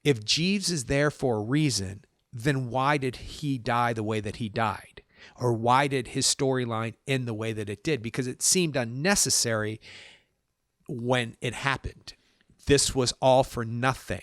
if Jeeves is there for a reason? Then why did he die the way that he died? Or why did his storyline end the way that it did? Because it seemed unnecessary when it happened. This was all for nothing.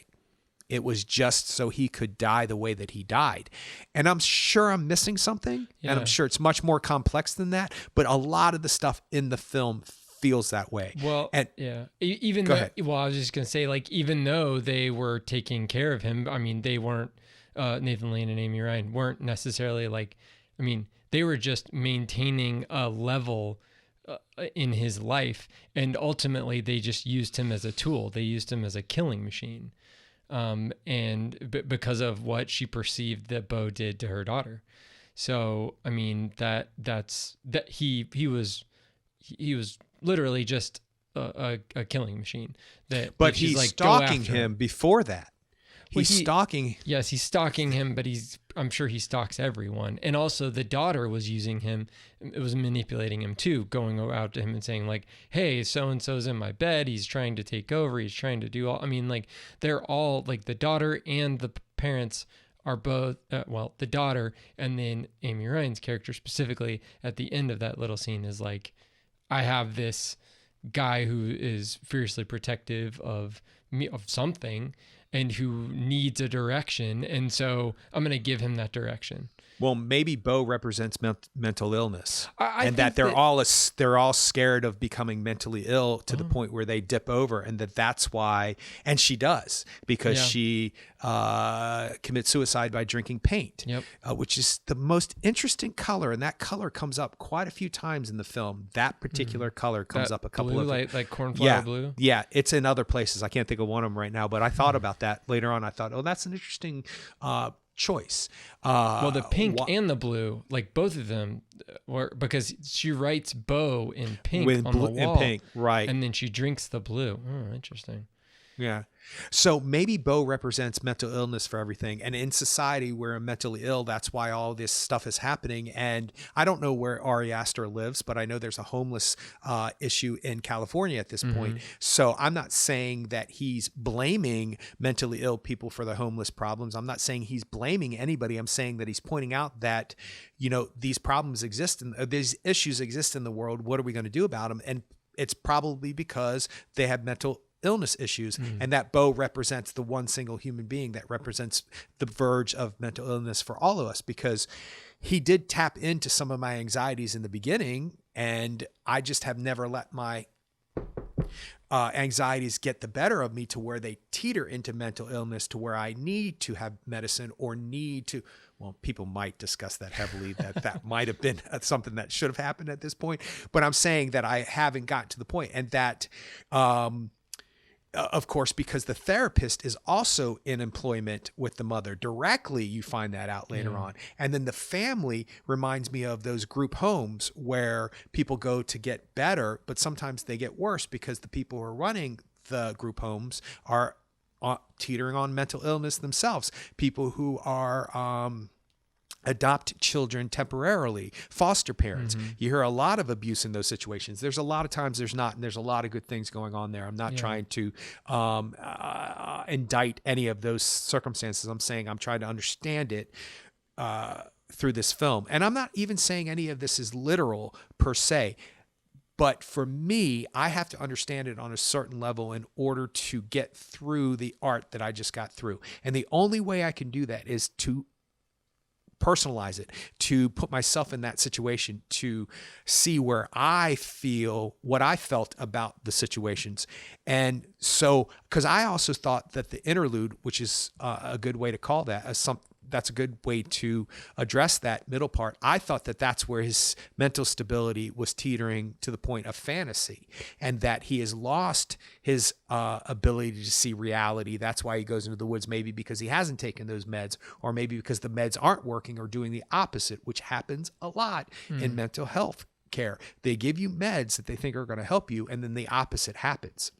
It was just so he could die the way that he died. And I'm sure I'm missing something. Yeah. And I'm sure it's much more complex than that. But a lot of the stuff in the film feels that way. Well, and yeah. Even go though, ahead. well, I was just going to say, like, even though they were taking care of him, I mean, they weren't, Nathan Lane and Amy Ryan weren't necessarily like, I mean, they were just maintaining a level in his life. And ultimately they just used him as a tool. They used him as a killing machine. Because of what she perceived that Beau did to her daughter. So, I mean, he was literally just a killing machine. But he's like, stalking him before that. He's stalking. Yes, he's stalking him, but I'm sure he stalks everyone. And also the daughter was using him. It was manipulating him too, going out to him and saying like, hey, so-and-so's in my bed. He's trying to take over. He's trying to do all, I mean, like they're all like the daughter and the parents are both, the daughter and then Amy Ryan's character specifically at the end of that little scene is like, I have this guy who is fiercely protective of me, of something, and who needs a direction. And so I'm going to give him that direction. Well, maybe Beau represents mental illness, I and think that they're all scared of becoming mentally ill to the Uh-huh. point where they dip over, and that's why. And she does, because Yeah. she commits suicide by drinking paint, Yep. Which is the most interesting color, and that color comes up quite a few times in the film. That particular color comes That up a couple blue, of like cornflower blue. Yeah, it's in other places. I can't think of one of them right now, but I thought about that later on. I thought, oh, that's an interesting choice. Well, the pink and the blue, like both of them, were because she writes Beau in pink with on blue the wall, and pink, right? and then she drinks the blue. Oh, interesting. Yeah. So maybe Beau represents mental illness for everything. And in society, we're mentally ill. That's why all this stuff is happening. And I don't know where Ari Aster lives, but I know there's a homeless issue in California at this point. So I'm not saying that he's blaming mentally ill people for the homeless problems. I'm not saying he's blaming anybody. I'm saying that he's pointing out that, these problems exist and these issues exist in the world. What are we going to do about them? And it's probably because they have mental illness issues, and that Beau represents the one single human being that represents the verge of mental illness for all of us, because he did tap into some of my anxieties in the beginning, And I just have never let my anxieties get the better of me to where they teeter into mental illness, to where I need to have medicine or need to, well, people might discuss that heavily, that might have been something that should have happened at this point. But I'm saying that I haven't gotten to the point, and that, of course, because the therapist is also in employment with the mother directly, you find that out later on. And then the family reminds me of those group homes where people go to get better, but sometimes they get worse because the people who are running the group homes are teetering on mental illness themselves. People who are, adopt children temporarily, foster parents. You hear a lot of abuse in those situations. There's a lot of times there's not, and there's a lot of good things going on there. I'm not trying to indict any of those circumstances. I'm saying I'm trying to understand it through this film. And I'm not even saying any of this is literal per se. But for me, I have to understand it on a certain level in order to get through the art that I just got through. And the only way I can do that is to personalize it, to put myself in that situation, to see where I feel what I felt about the situations. And so, because I also thought that the interlude, which is a good way to call that, that's a good way to address that middle part. I thought that that's where his mental stability was teetering to the point of fantasy, and that he has lost his ability to see reality. That's why he goes into the woods, maybe because he hasn't taken those meds, or maybe because the meds aren't working, or doing the opposite, which happens a lot in mental health care. They give you meds that they think are going to help you, and then the opposite happens.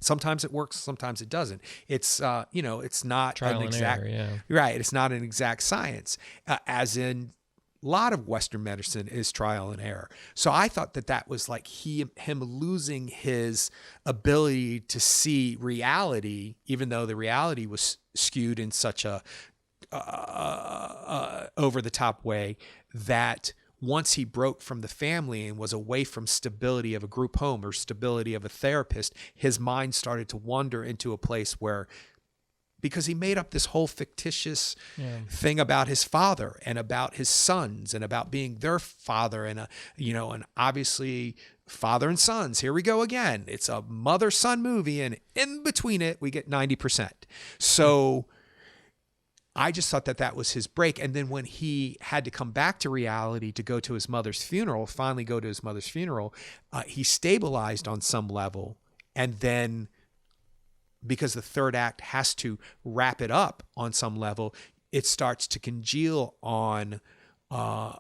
Sometimes it works, sometimes it doesn't. It's, it's not Trial an and exact, error, right. It's not an exact science, as in a lot of Western medicine is trial and error. So I thought that was like him losing his ability to see reality, even though the reality was skewed in such a over the top way, that once he broke from the family and was away from stability of a group home or stability of a therapist, his mind started to wander into a place where, because he made up this whole fictitious thing about his father and about his sons and about being their father, and and obviously father and sons, here we go again. It's a mother-son movie, and in between it, we get 90%. So I just thought that was his break. And then when he had to come back to reality to go to his mother's funeral, finally go to his mother's funeral, he stabilized on some level. And then, because the third act has to wrap it up on some level, it starts to congeal on, and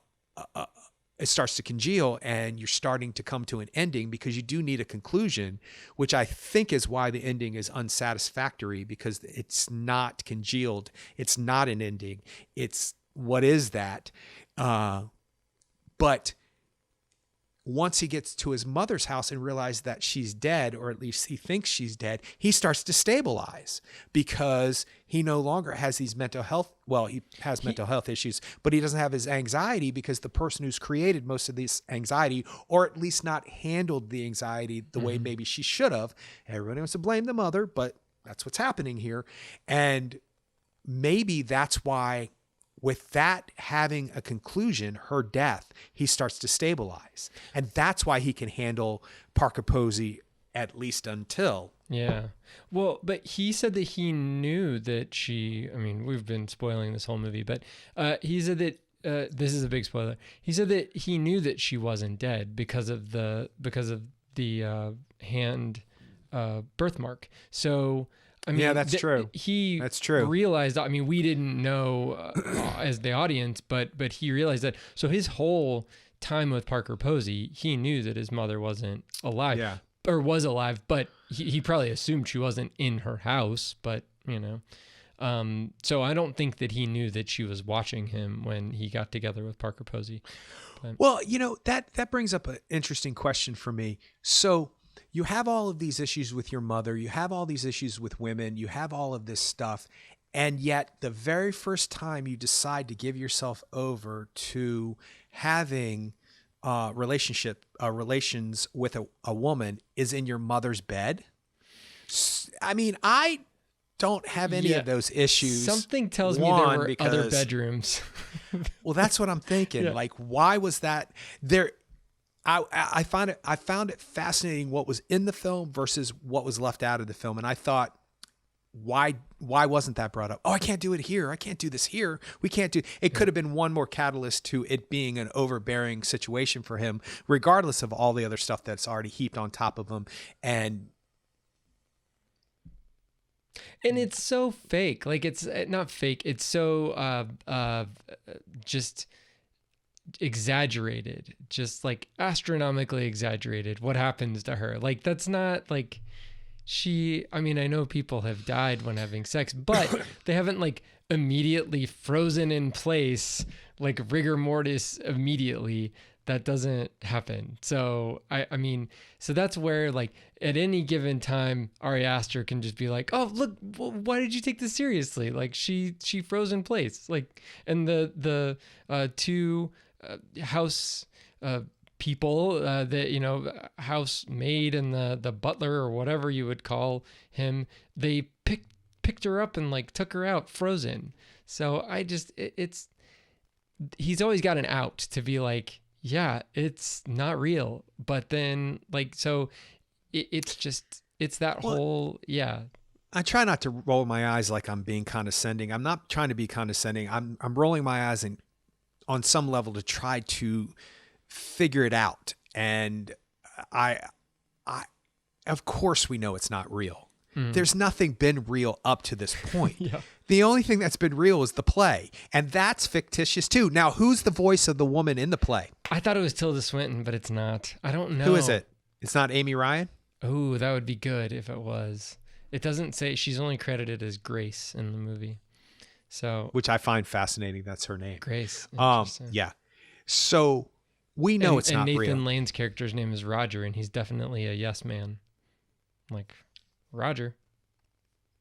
you're starting to come to an ending, because you do need a conclusion, which I think is why the ending is unsatisfactory, because it's not congealed. It's not an ending. It's, what is that? But once he gets to his mother's house and realizes that she's dead, or at least he thinks she's dead, he starts to stabilize, because he no longer has these mental health. Well, he has mental health issues, but he doesn't have his anxiety, because the person who's created most of this anxiety, or at least not handled the anxiety the way maybe she should have. Everybody wants to blame the mother, but that's what's happening here. And maybe that's why, with that having a conclusion, her death, he starts to stabilize. And that's why he can handle Parker Posey, at least until. Yeah. Well, but he said that he knew that we've been spoiling this whole movie, but he said that, this is a big spoiler. He said that he knew that she wasn't dead because of the hand birthmark. So, yeah, that's true. That's true. Realized, we didn't know as the audience, but he realized that. So his whole time with Parker Posey, he knew that his mother wasn't alive, or was alive, but he probably assumed she wasn't in her house. But so I don't think that he knew that she was watching him when he got together with Parker Posey. But, well, that brings up an interesting question for me. So you have all of these issues with your mother, you have all these issues with women, you have all of this stuff, and yet the very first time you decide to give yourself over to having relations with a woman is in your mother's bed. I don't have any of those issues. Something tells me there were other bedrooms. Well, that's what I'm thinking. Like, why was that there? I found it fascinating what was in the film versus what was left out of the film. And I thought, why wasn't that brought up? Oh, I can't do it here. I can't do this here. We can't do it. Could have been one more catalyst to it being an overbearing situation for him, regardless of all the other stuff that's already heaped on top of him. And it's so fake. Like, it's not fake. It's so just exaggerated, just like astronomically exaggerated what happens to her. Like, that's not like I mean, I know people have died when having sex, but they haven't like immediately frozen in place, like rigor mortis immediately. That doesn't happen. So I mean, so that's where like at any given time, Ari Aster can just be like, oh, look, why did you take this seriously? Like she froze in place. Like, and the two house people that, you know, housemaid and the butler or whatever you would call him, they picked her up and like took her out frozen. So I just he's always got an out to be like, yeah, it's not real. But then like, so it's that whole, yeah. I try not to roll my eyes like I'm being condescending. I'm not trying to be condescending. I'm rolling my eyes and on some level to try to figure it out. And I of course we know it's not real. There's nothing been real up to this point. Yeah. The only thing that's been real is the play, and that's fictitious too. Now, who's the voice of the woman in the play? I thought it was Tilda Swinton, but it's not. I don't know. Who is it? It's not Amy Ryan? Oh, that would be good if it was. It doesn't say. She's only credited as Grace in the movie. So, which I find fascinating. That's her name. Grace. Yeah. So we know it's not real. And Nathan Lane's character's name is Roger, and he's definitely a yes man. Like, Roger.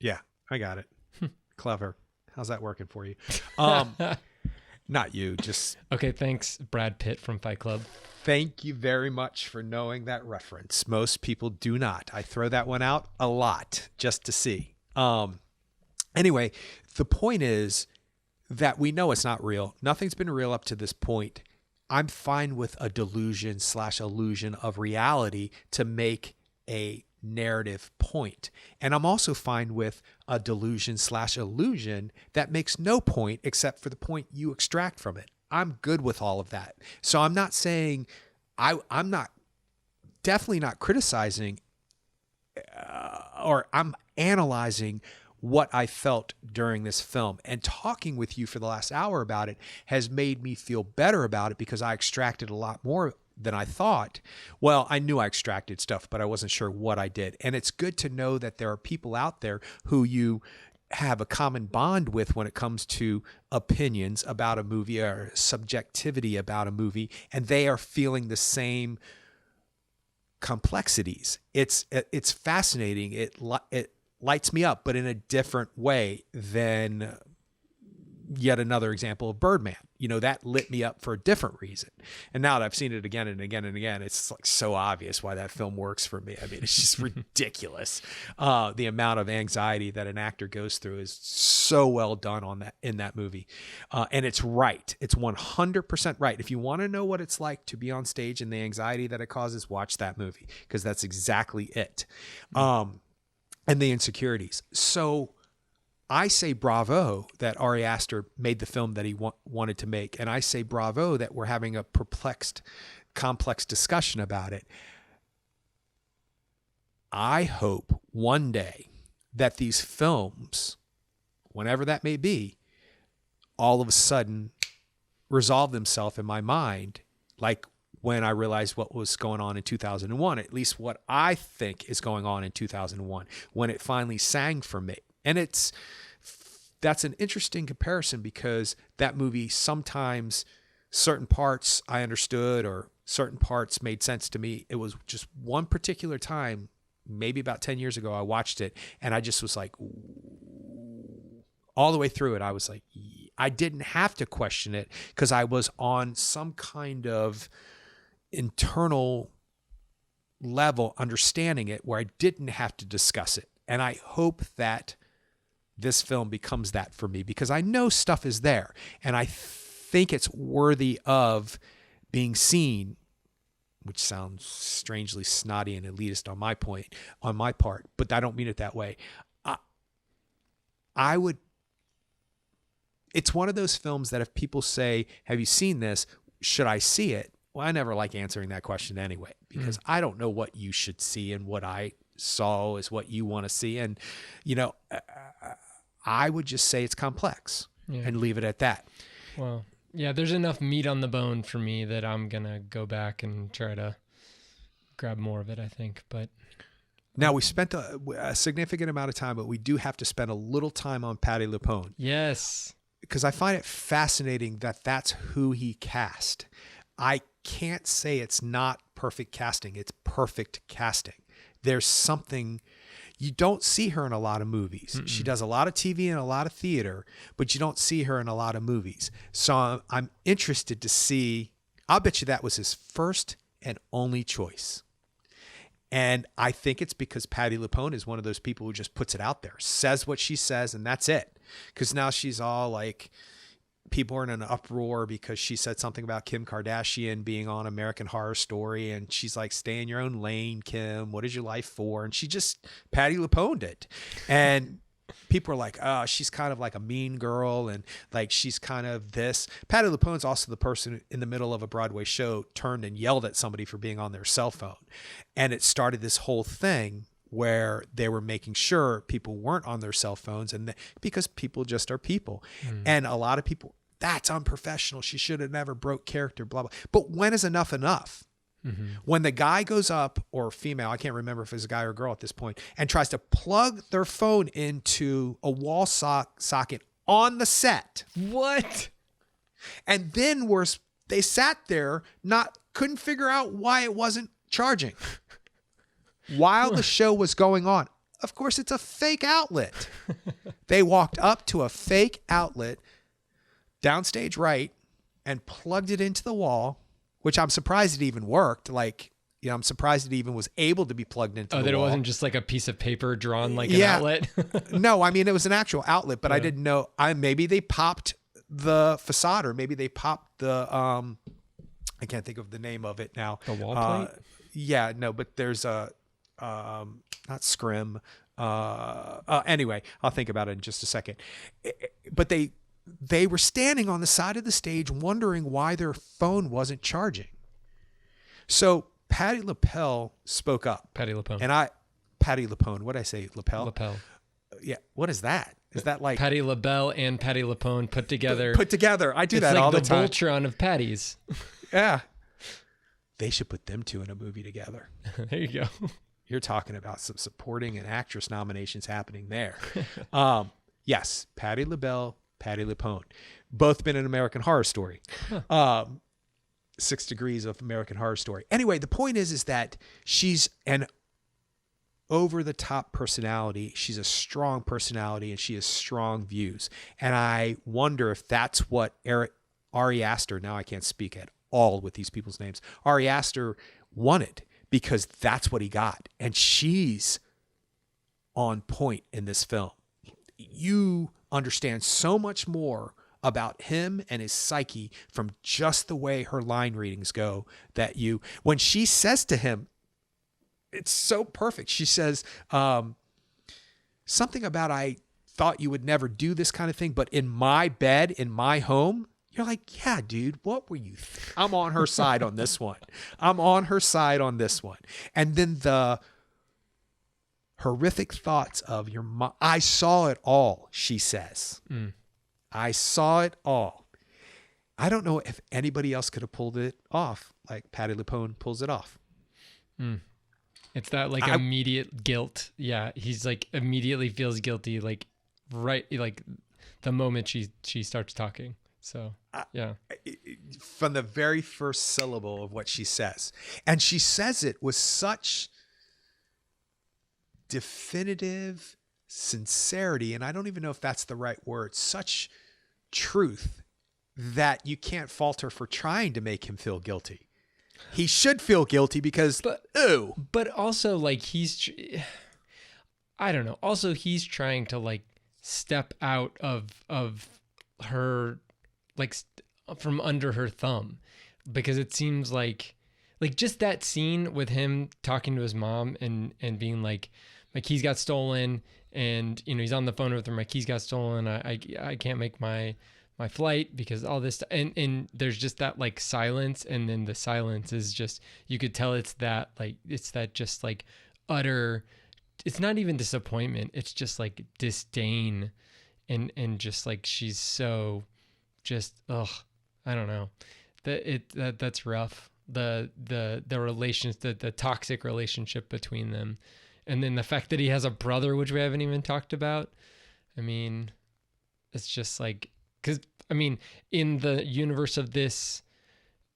Yeah, I got it. Clever. How's that working for you? Not you, just... Okay, thanks, Brad Pitt from Fight Club. Thank you very much for knowing that reference. Most people do not. I throw that one out a lot just to see. Anyway, the point is that we know it's not real. Nothing's been real up to this point. I'm fine with a delusion/illusion of reality to make a narrative point. And I'm also fine with a delusion/illusion that makes no point except for the point you extract from it. I'm good with all of that. So I'm not saying, I'm not, definitely not criticizing or I'm analyzing what I felt during this film, and talking with you for the last hour about it has made me feel better about it because I extracted a lot more than I thought. Well, I knew I extracted stuff, but I wasn't sure what I did. And it's good to know that there are people out there who you have a common bond with when it comes to opinions about a movie or subjectivity about a movie, and they are feeling the same complexities. It's fascinating. It lights me up, but in a different way than yet another example of Birdman. You know, that lit me up for a different reason. And now that I've seen it again and again and again, it's like so obvious why that film works for me. I mean, it's just ridiculous. The amount of anxiety that an actor goes through is so well done in that movie. And it's right. It's 100% right. If you want to know what it's like to be on stage and the anxiety that it causes, watch that movie, because that's exactly it. And the insecurities. So I say bravo that Ari Aster made the film that he wanted to make. And I say bravo that we're having a complex discussion about it. I hope one day that these films, whenever that may be, all of a sudden resolve themselves in my mind, like when I realized what was going on in 2001, at least what I think is going on in 2001, when it finally sang for me. And that's an interesting comparison, because that movie, sometimes certain parts I understood or certain parts made sense to me. It was just one particular time, maybe about 10 years ago, I watched it and I just was like, all the way through it, I was like, I didn't have to question it because I was on some kind of internal level understanding it where I didn't have to discuss it. And I hope that this film becomes that for me, because I know stuff is there and I think it's worthy of being seen which sounds strangely snotty and elitist on my part, but I don't mean it that way. I would, it's one of those films that if people say, have you seen this? Should I see it? Well, I never like answering that question anyway, because I don't know what you should see, and what I saw is what you want to see. And, I would just say it's complex and leave it at that. Well, yeah, there's enough meat on the bone for me that I'm going to go back and try to grab more of it, I think. But now, we spent a significant amount of time, but we do have to spend a little time on Patti LuPone. Yes. Because I find it fascinating that that's who he cast. I can't say it's not perfect casting. It's perfect casting. There's something, you don't see her in a lot of movies. Mm-mm. She does a lot of TV and a lot of theater, but you don't see her in a lot of movies. So I'm interested to see, I'll bet you that was his first and only choice. And I think it's because Patti LuPone is one of those people who just puts it out there, says what she says, and that's it. Because now she's all like, people are in an uproar because she said something about Kim Kardashian being on American Horror Story. And she's like, stay in your own lane, Kim. What is your life for? And she just Patti LuPone'd it. And people are like, oh, she's kind of like a mean girl. And like, she's kind of this. Patti LuPone's also the person in the middle of a Broadway show turned and yelled at somebody for being on their cell phone. And it started this whole thing where they were making sure people weren't on their cell phones, and because people just are people. And a lot of people, that's unprofessional. She should have never broke character, blah, blah. But when is enough enough? Mm-hmm. When the guy goes up, or female, I can't remember if it's a guy or a girl at this point, and tries to plug their phone into a wall socket on the set. What? And then they sat there, couldn't figure out why it wasn't charging while the show was going on. Of course, it's a fake outlet. They walked up to a fake outlet downstage right and plugged it into the wall, which I'm surprised it even worked. Like, I'm surprised it even was able to be plugged into the wall. That it wasn't just like a piece of paper drawn like an outlet? No, I mean, it was an actual outlet, but I didn't know. Maybe they popped the facade, or maybe they popped the, I can't think of the name of it now. The wall plate? Yeah, no, but there's a, not scrim. Anyway, I'll think about it in just a second. But they were standing on the side of the stage wondering why their phone wasn't charging. So Patti LuPone spoke up. Patti LuPone. Patti LuPone. What did I say? Lapel? Lapel. Yeah. What is that? Is that like Patti LaBelle and Patti LuPone put together? Put together. I do that all the time. It's like the Voltron of Patties. Yeah. They should put them two in a movie together. There you go. You're talking about some supporting and actress nominations happening there. Yes, Patti LaBelle, Patti LuPone, both been in American Horror Story. Huh. 6 Degrees of American Horror Story. Anyway, the point is that she's an over-the-top personality. She's a strong personality, and she has strong views. And I wonder if that's what Ari Aster, now I can't speak at all with these people's names, Ari Aster wanted, because that's what he got. And she's on point in this film. You understand so much more about him and his psyche from just the way her line readings go, that when she says to him, it's so perfect. She says something about, I thought you would never do this kind of thing, but in my bed, in my home. You're like, yeah, dude, what were you? I'm on her side on this one. I'm on her side on this one. And then the horrific thoughts of your mom. I saw it all, she says. I saw it all. I don't know if anybody else could have pulled it off like Patti LuPone pulls it off. It's that like immediate guilt. Yeah, he's like immediately feels guilty, like right, like the moment she starts talking. So, yeah. From the very first syllable of what she says. And she says it with such definitive sincerity, and I don't even know if that's the right word, such truth, that you can't fault her for trying to make him feel guilty. He should feel guilty because, But also, like, I don't know. Also, he's trying to, like, step out of her, like, from under her thumb, because it seems like like just that scene with him talking to his mom and being like, my keys got stolen, and he's on the phone with her, my keys got stolen, I can't make my flight because all this and there's just that like silence, and then the silence is just, you could tell it's that just like utter, it's not even disappointment, it's just like disdain, and just like she's so just, I don't know, that's rough. The relations, the toxic relationship between them, and then the fact that he has a brother, which we haven't even talked about. I mean, it's just like, because I mean, in the universe of this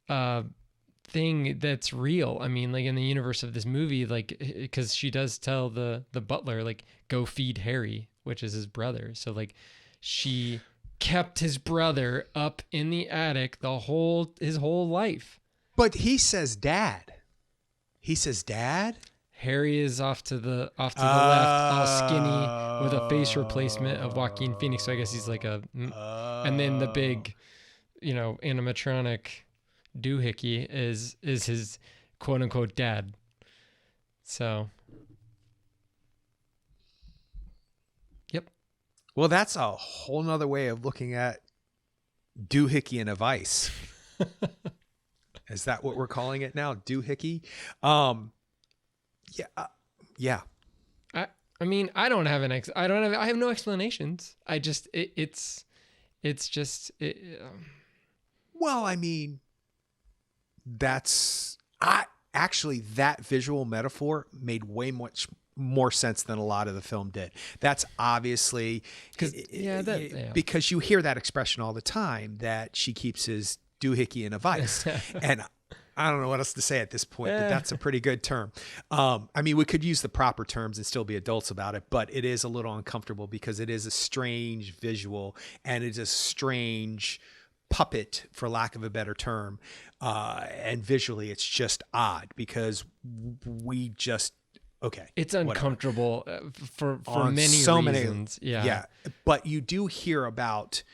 thing that's real, I mean, like in the universe of this movie, like, because she does tell the butler, like, go feed Harry, which is his brother. So like, she kept his brother up in the attic his whole life. But he says dad. Harry is off to the left, all skinny, with a face replacement of Joaquin Phoenix. So I guess he's like and then the big, animatronic doohickey is his quote unquote dad. So, yep. Well, that's a whole nother way of looking at doohickey and a vice. Is that what we're calling it now? Doohickey? Yeah. I mean, I have no explanations. I just, it's just, well, I mean, actually that visual metaphor made way much more sense than a lot of the film did. That's obviously because you hear that expression all the time, that she keeps his doohickey in a vice. And I don't know what else to say at this point, but that's a pretty good term. I mean, we could use the proper terms and still be adults about it, but it is a little uncomfortable because it is a strange visual, and it's a strange puppet, for lack of a better term. And visually, it's just odd because we just, okay. It's uncomfortable for many reasons. Yeah. But you do hear about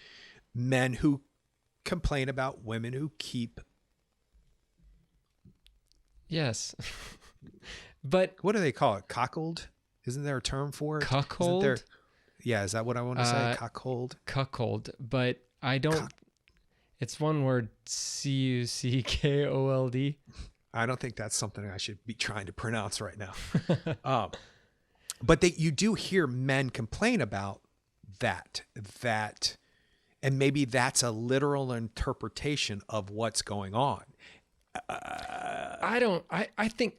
men who complain about women who keep. Yes. But what do they call it? Cockled? Isn't there a term for it? Cuckold? Is that what I want to say? Cuckold? Cuckold. But I don't. It's one word, Cuckold. I don't think that's something I should be trying to pronounce right now. But you do hear men complain about that, and maybe that's a literal interpretation of what's going on. I think,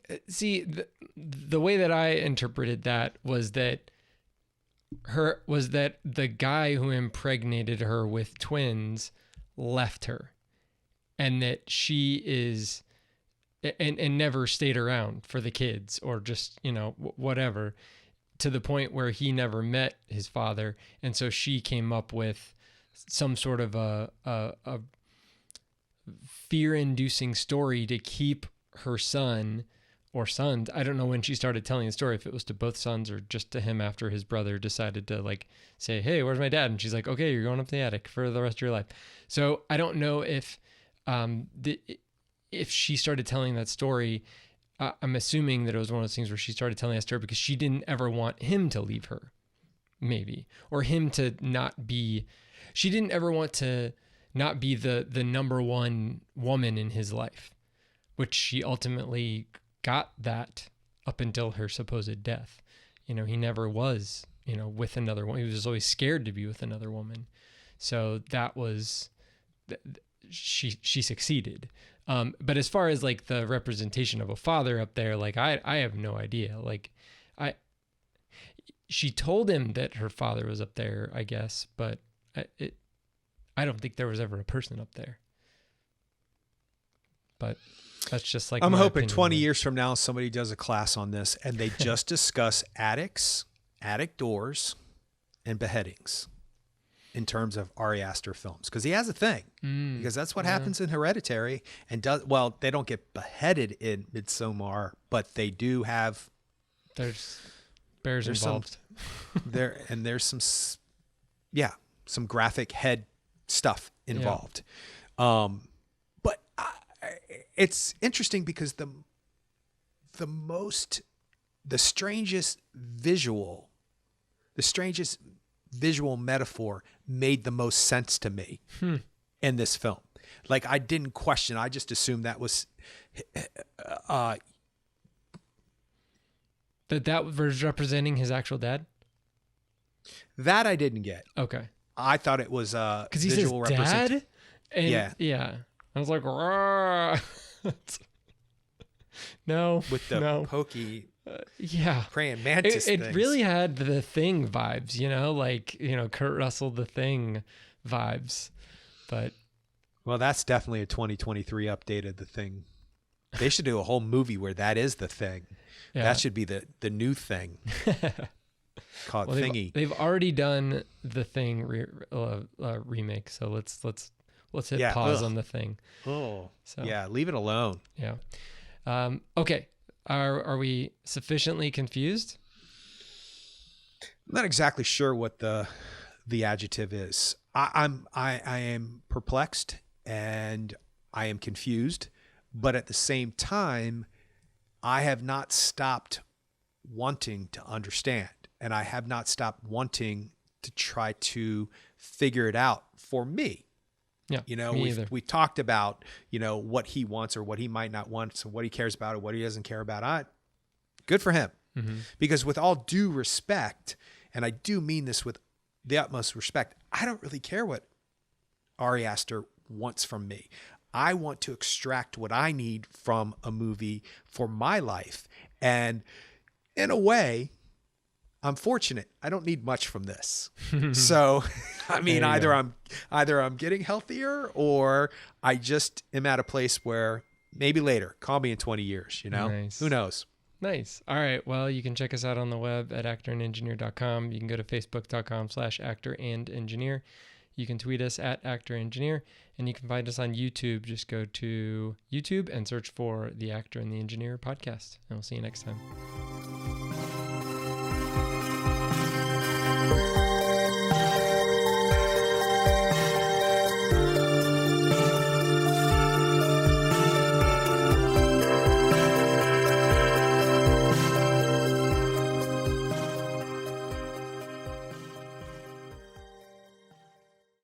the way that I interpreted that was that the guy who impregnated her with twins left her, and that she is, and never stayed around for the kids, or just, whatever, to the point where he never met his father. And so she came up with some sort of a fear-inducing story to keep her son or sons. I don't know when she started telling the story, if it was to both sons or just to him after his brother decided to like say, hey, where's my dad? And she's like, okay, you're going up the attic for the rest of your life. So I don't know if she started telling that story. I'm assuming that it was one of those things where she started telling that story because she didn't ever want him to leave her, maybe, or him to not be, she didn't ever want to not be the number one woman in his life, which she ultimately got that up until her supposed death. He never was, with another woman. He was always scared to be with another woman. So that was, she succeeded. But as far as like the representation of a father up there, like I have no idea. Like she told him that her father was up there, I guess, but I don't think there was ever a person up there. But that's just like, I'm hoping opinion. 20 years from now, somebody does a class on this and they just discuss attics, attic doors, and beheadings in terms of Ari Aster films. Because he has a thing. Because that's what happens in Hereditary. And they don't get beheaded in Midsommar, but they do have. There's bears involved. There's some graphic head stuff involved. But it's interesting because the strangest visual metaphor made the most sense to me in this film. Like, I didn't question. I just assumed that was that was representing his actual dad. that I didn't get. Okay. I thought it was Because he visual says dad? And Yeah. I was like, "Rah." No. with the no. pokey Yeah. praying mantis It things. really had the Thing vibes, like, Kurt Russell, the Thing vibes. But Well, that's definitely a 2023 update of the Thing. They should do a whole movie where that is the Thing. yeah. That should be the new thing. Called Well, Thingy. they've already done the Thing remake, so let's hit pause on the Thing. Oh, So yeah, leave it alone. yeah. Okay, are we sufficiently confused? I'm not exactly sure what the adjective is. I am perplexed and I am confused, but at the same time, I have not stopped wanting to understand, and I have not stopped wanting to try to figure it out for me. Yeah, me either. we talked about, what he wants or what he might not want, so what he cares about or what he doesn't care about. Good for him. Mm-hmm. Because with all due respect, and I do mean this with the utmost respect, I don't really care what Ari Aster wants from me. I want to extract what I need from a movie for my life. And in a way, I'm fortunate. I don't need much from this. So, I mean, either I'm getting healthier, or I just am at a place where maybe later, call me in 20 years, Nice. Who knows? Nice. All right. Well, you can check us out on the web at actorandengineer.com. You can go to facebook.com/actorandengineer. You can tweet us at actorengineer, and you can find us on YouTube. Just go to YouTube and search for the Actor and the Engineer podcast, and we'll see you next time.